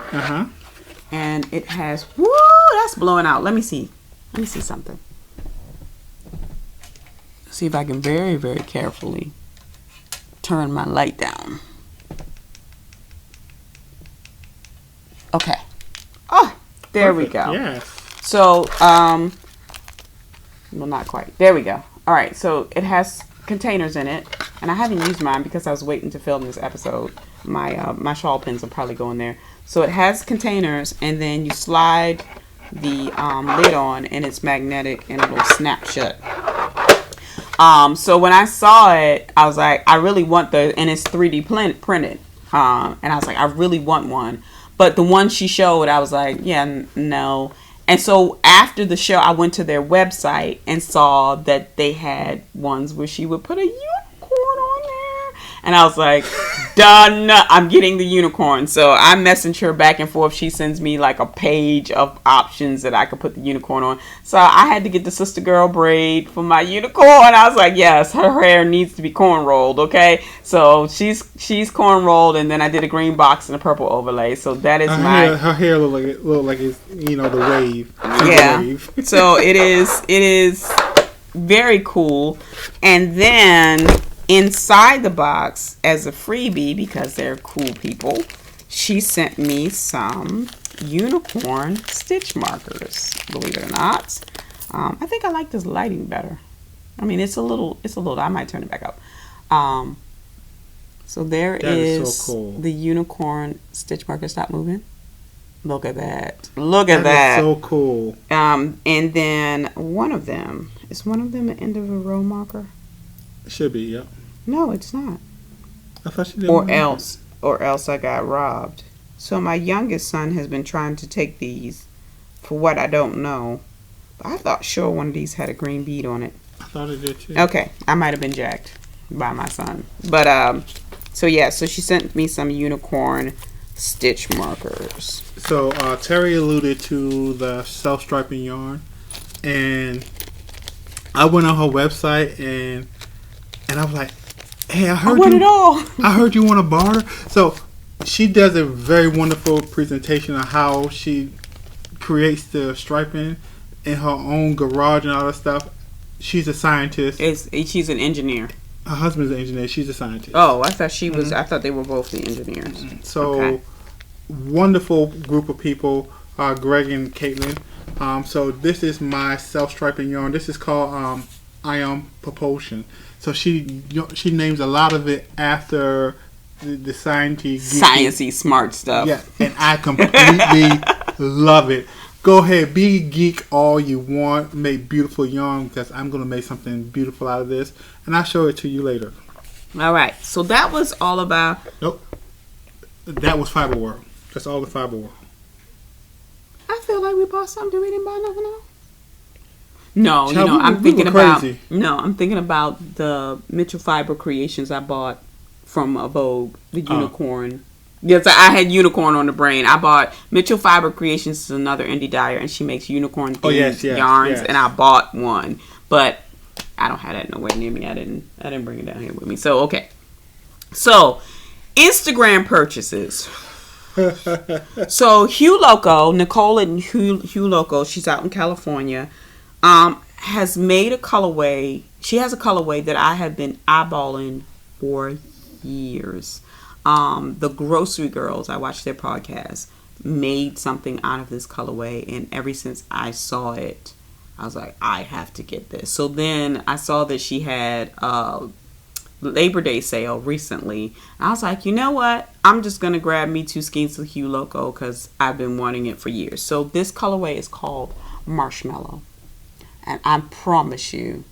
Speaker 2: And it has, that's blowing out. Let me see something. See if I can very, very carefully turn my light down. Okay. Oh, there we go.
Speaker 1: Yes.
Speaker 2: So, well, not quite. There we go. All right. So it has containers in it, and I haven't used mine because I was waiting to film this episode. My shawl pins will probably go in there. So it has containers, and then you slide the lid on, and it's magnetic, and it'll snap shut. So when I saw it, I was like, I really want and it's 3D printed. And I was like, I really want one. But the one she showed, I was like, yeah, no. And so after the show, I went to their website and saw that they had ones where she would put a unicorn on there. And I was like, done. I'm getting the unicorn. So I message her back and forth. She sends me like a page of options that I could put the unicorn on. So I had to get the sister girl braid for my unicorn. I was like, yes, her hair needs to be corn rolled. Okay. So she's corn rolled, and then I did a green box and a purple overlay. So that is
Speaker 1: her hair look like it's the wave.
Speaker 2: Yeah.
Speaker 1: The wave.
Speaker 2: So it is very cool. And then inside the box, as a freebie, because they're cool people, she sent me some unicorn stitch markers, believe it or not. I think I like this lighting better. I mean, it's a little, I might turn it back up. So that is so cool. The unicorn stitch marker. Stop moving. Look at that. Look at that.
Speaker 1: That is so cool.
Speaker 2: And then one of them, is one of them an end of a row marker?
Speaker 1: It should be, yep.
Speaker 2: No, it's not.
Speaker 1: I thought she did.
Speaker 2: Or else I got robbed. So my youngest son has been trying to take these for what I don't know. But I thought sure one of these had a green bead on it.
Speaker 1: I thought it did too.
Speaker 2: Okay, I might have been jacked by my son. But so yeah, so she sent me some unicorn stitch markers.
Speaker 1: So Terri alluded to the self-striping yarn, and I went on her website and I was like, "Hey, I
Speaker 2: want it all.
Speaker 1: I heard you want to barter." So she does a very wonderful presentation of how she creates the striping in her own garage and all that stuff. She's a scientist.
Speaker 2: She's an engineer.
Speaker 1: Her husband's an engineer. She's a scientist.
Speaker 2: Oh, I thought she was. I thought they were both the engineers.
Speaker 1: So wonderful group of people, Greg and Caitlin. So this is my self-striping yarn. This is called Ion Propulsion. So she names a lot of it after the sciencey
Speaker 2: smart stuff.
Speaker 1: Yeah, and I completely love it. Go ahead, be geek all you want. Make beautiful yarn because I'm going to make something beautiful out of this. And I'll show it to you later.
Speaker 2: All right. So that was all about...
Speaker 1: Nope. That was Fiber World. That's all the Fiber World.
Speaker 2: I feel like we bought something. We didn't buy nothing else. No,
Speaker 1: Child,
Speaker 2: I'm thinking about...
Speaker 1: crazy.
Speaker 2: No, I'm thinking about the Mitchell Fiber Creations I bought from a Vogue. The unicorn. Yes, I had unicorn on the brain. I bought Mitchell Fiber Creations, is another indie dyer, and she makes unicorn themed yarns, and I bought one, but I don't have that nowhere near me. I didn't bring it down here with me. So okay, so Instagram purchases. So Hugh Loco, Nicole and Hugh Loco, she's out in California, has made a colorway. She has a colorway that I have been eyeballing for years. The Grocery Girls, I watched their podcast, made something out of this colorway, and ever since I saw it, I was like, I have to get this. So then I saw that she had a Labor Day sale recently. I was like, you know what? I'm just going to grab me 2 skeins of Hugh Loco because I've been wanting it for years. So this colorway is called Marshmallow. And I promise you,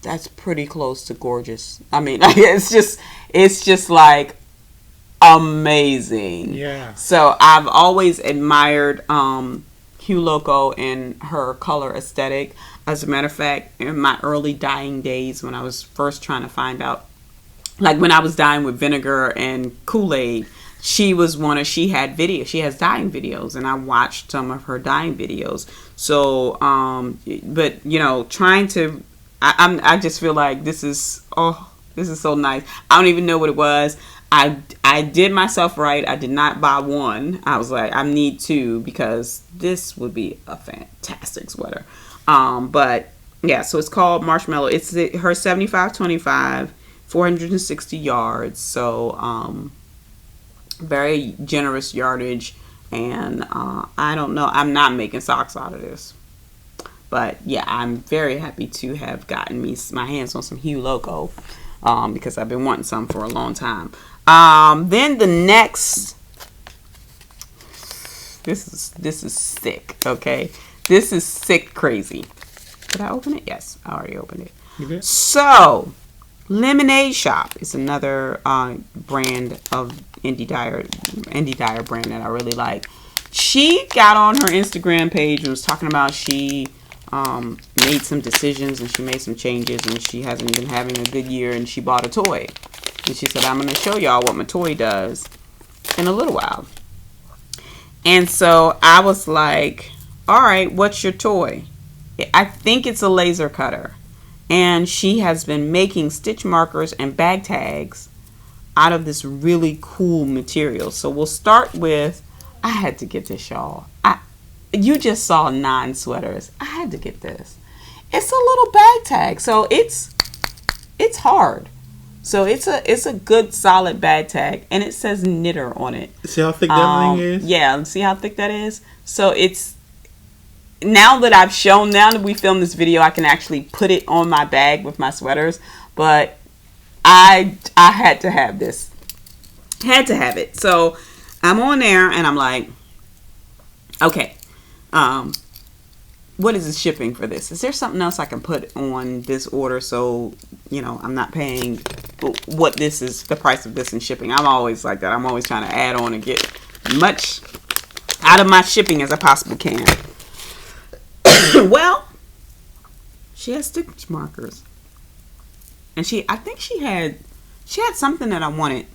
Speaker 2: that's pretty close to gorgeous. I mean, it's just like amazing.
Speaker 1: Yeah.
Speaker 2: So I've always admired Hugh Loco and her color aesthetic. As a matter of fact, in my early dyeing days, when I was first trying to find out, like when I was dyeing with vinegar and Kool-Aid, she had videos. She has dyeing videos, and I watched some of her dyeing videos. So, but trying to, I just feel like this is so nice. I don't even know what it was. I did myself right. I did not buy one. I was like, I need 2 because this would be a fantastic sweater. But yeah, so it's called Marshmallow. It's her 75-25, 460 yards. So very generous yardage. And I don't know. I'm not making socks out of this. But yeah, I'm very happy to have gotten my hands on some Hugh Loco because I've been wanting some for a long time. Then the next, this is sick. Okay, this is sick crazy. Did I open it? Yes, I already opened it.
Speaker 1: You did?
Speaker 2: So, Lemonade Shop is another brand of indie dyer brand that I really like. She got on her Instagram page and was talking about she made some decisions and she made some changes and she hasn't been having a good year and she bought a toy. And she said, I'm going to show y'all what my toy does in a little while. And so I was like, all right, what's your toy? I think it's a laser cutter. And she has been making stitch markers and bag tags out of this really cool material. So we'll start with, I had to get this, y'all. You just saw 9 sweaters. I had to get this. It's a little bag tag. So it's hard. So it's a good solid bag tag, and it says knitter on it.
Speaker 1: See how thick that thing is?
Speaker 2: Yeah, see how thick that is? So it's, now that we filmed this video, I can actually put it on my bag with my sweaters, but I had to have this. Had to have it. So I'm on there, and I'm like, okay, what is the shipping for this? Is there something else I can put on this order so, I'm not paying what this is, the price of this in shipping? I'm always like that. I'm always trying to add on and get much out of my shipping as I possibly can. Well, she has stitch markers, and I think she had something that I wanted,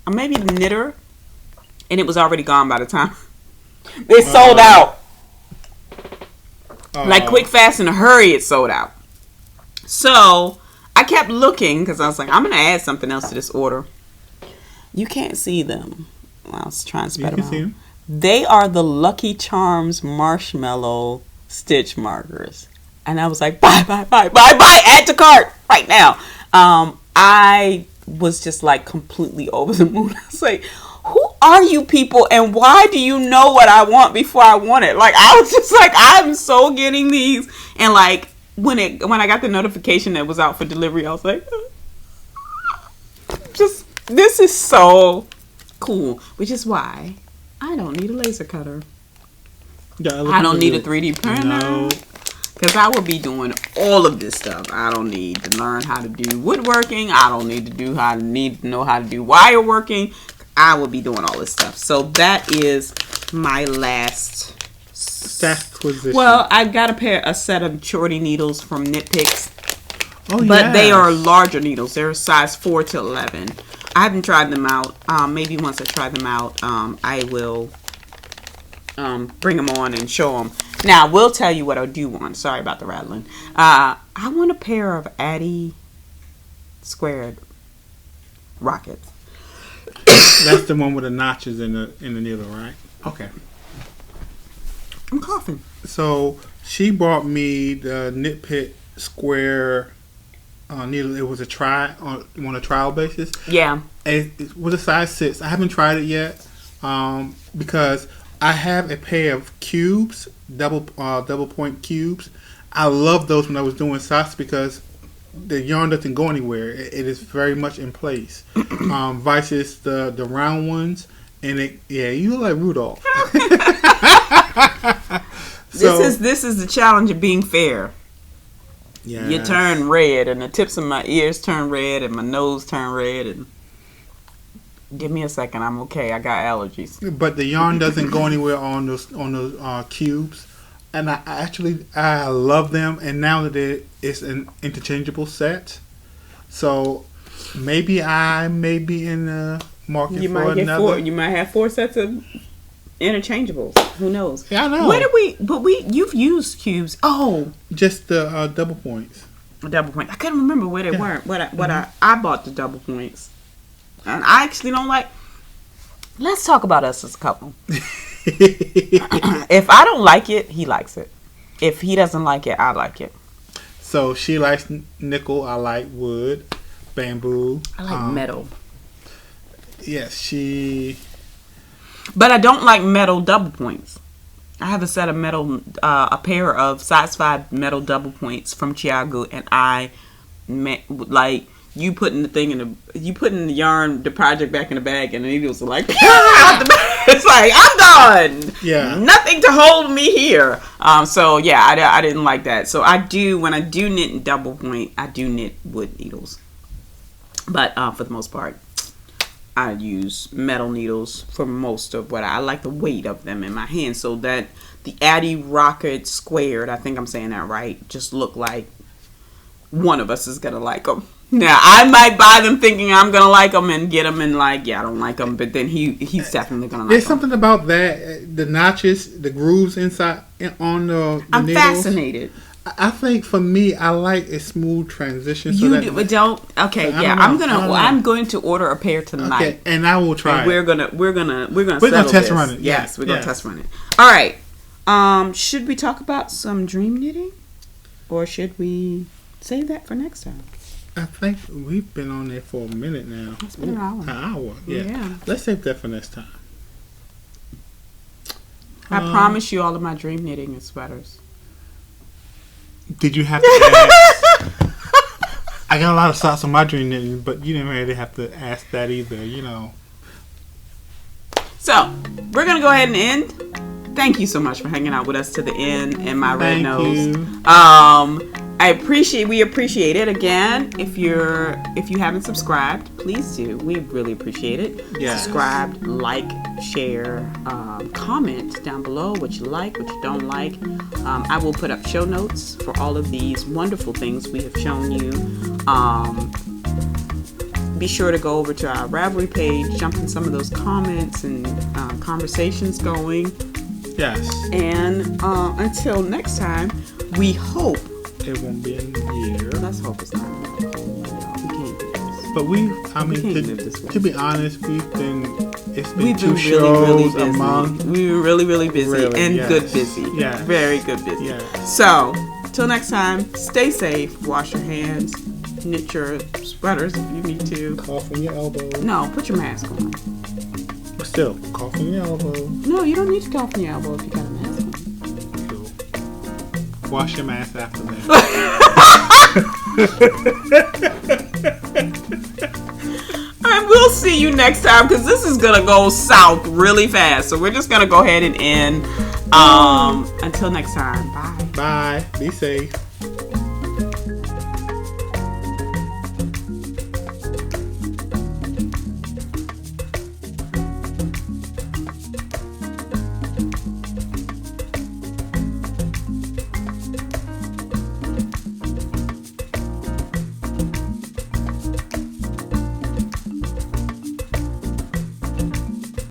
Speaker 2: or maybe the knitter, and it was already gone by the time they sold out. Like quick, fast, in a hurry, it sold out. So I kept looking because I was like, I'm gonna add something else to this order. You can't see them. I was trying to spread them out. See them. They are the Lucky Charms Marshmallow stitch markers. And I was like, buy, add to cart right now. I was just like completely over the moon. I was like, who are you people and why do you know what I want before I want it? Like, I was just like, I'm so getting these. And like, when I got the notification that it was out for delivery, I was like, this is so cool. Which is why I don't need a laser cutter. I don't need a 3D printer. No. Because I will be doing all of this stuff. I don't need to learn how to do woodworking. I don't need to know how to do wire working. I will be doing all this stuff. So that is my last Stashquisition. Well, I got a set of shorty needles from Knit Picks. Oh, yeah. But they are larger needles. They're size 4 to 11. I haven't tried them out. Maybe once I try them out, I will bring them on and show them. Now, I will tell you what I do want. Sorry about the rattling. I want a pair of Addy squared rockets.
Speaker 1: That's the one with the notches in the needle, right? Okay.
Speaker 2: I'm coughing. So
Speaker 1: she brought me the Knit Pit square needle. It was on a trial basis.
Speaker 2: Yeah.
Speaker 1: It was a size 6. I haven't tried it yet because I have a pair of cubes, double point cubes. I love those when I was doing socks because the yarn doesn't go anywhere. It is very much in place. Versus the round ones, and you look like Rudolph.
Speaker 2: This is the challenge of being fair.
Speaker 1: Yeah.
Speaker 2: You turn red, and the tips of my ears turn red, and my nose turn red, and give me a second, I'm okay. I got allergies.
Speaker 1: But the yarn doesn't go anywhere on those cubes, and I love them. And now that it's an interchangeable set, so maybe I may be in the market for another.
Speaker 2: You might have 4 sets of interchangeables. Who knows?
Speaker 1: Yeah, I know.
Speaker 2: Where did you've used cubes? Oh,
Speaker 1: just the double points.
Speaker 2: Double point. I couldn't remember where they weren't. I bought the double points. And I actually don't like. Let's talk about us as a couple. If I don't like it, he likes it. If he doesn't like it, I like it.
Speaker 1: So she likes nickel. I like wood, bamboo.
Speaker 2: I like metal.
Speaker 1: Yes, she.
Speaker 2: But I don't like metal double points. I have a set of a pair of size 5 metal double points from Chiago, and you putting the yarn, the project back in the bag, and the needles are like, it's like, I'm done.
Speaker 1: Yeah.
Speaker 2: Nothing to hold me here. So yeah, I didn't like that. So when I do knit double point, I do knit wood needles. But for the most part, I use metal needles for most of what I like the weight of them in my hand. So that the Addy Rocket Squared, I think I'm saying that right, just look like one of us is going to like them. Now, I might buy them thinking I'm going to like them and get them and I don't like them. But then he's definitely going to like them.
Speaker 1: There's something about that, the notches, the grooves inside on the
Speaker 2: I'm
Speaker 1: needles.
Speaker 2: Fascinated.
Speaker 1: I think for me, I like a smooth transition.
Speaker 2: But don't. Okay, yeah. I'm going to order a pair tonight. Okay,
Speaker 1: and I will try.
Speaker 2: We're gonna
Speaker 1: test run it.
Speaker 2: Yes, we're gonna test run it. All right. Should we talk about some dream knitting, or should we save that for next time?
Speaker 1: I think we've been on there for a minute now.
Speaker 2: It's been an hour.
Speaker 1: An hour. Yeah. Let's save that for next time.
Speaker 2: I promise you all of my dream knitting is sweaters.
Speaker 1: Did you have to ask? I got a lot of socks on my dream knitting, but you didn't really have to ask that either,
Speaker 2: So, we're going to go ahead and end. Thank you so much for hanging out with us to the end and my red nose. We appreciate it. Again, if you haven't subscribed, please do. We really appreciate it.
Speaker 1: Yes.
Speaker 2: Subscribe, like, share, comment down below what you like, what you don't like. I will put up show notes for all of these wonderful things we have shown you. Be sure to go over to our Raverly page, jump in some of those comments and conversations going.
Speaker 1: Yes.
Speaker 2: And until next time, we hope
Speaker 1: it won't be a year.
Speaker 2: Let's hope it's not a year. We can't do this.
Speaker 1: But to be honest, we've been two
Speaker 2: really,
Speaker 1: shows
Speaker 2: really
Speaker 1: a
Speaker 2: busy.
Speaker 1: month.
Speaker 2: We were really, really busy
Speaker 1: Yes.
Speaker 2: good busy.
Speaker 1: Yes.
Speaker 2: Very good busy.
Speaker 1: Yes.
Speaker 2: So, till next time, stay safe, wash your hands, knit your sweaters if you need to.
Speaker 1: Cough on your elbow.
Speaker 2: No, put your mask on.
Speaker 1: But still, cough on your elbow.
Speaker 2: No, you don't need to cough on your elbow if you got a mask on.
Speaker 1: Cool. Wash your mask after that.
Speaker 2: And we'll see you next time because this is gonna go south really fast. So we're just gonna go ahead and end. Until next time, bye.
Speaker 1: Bye. Be safe.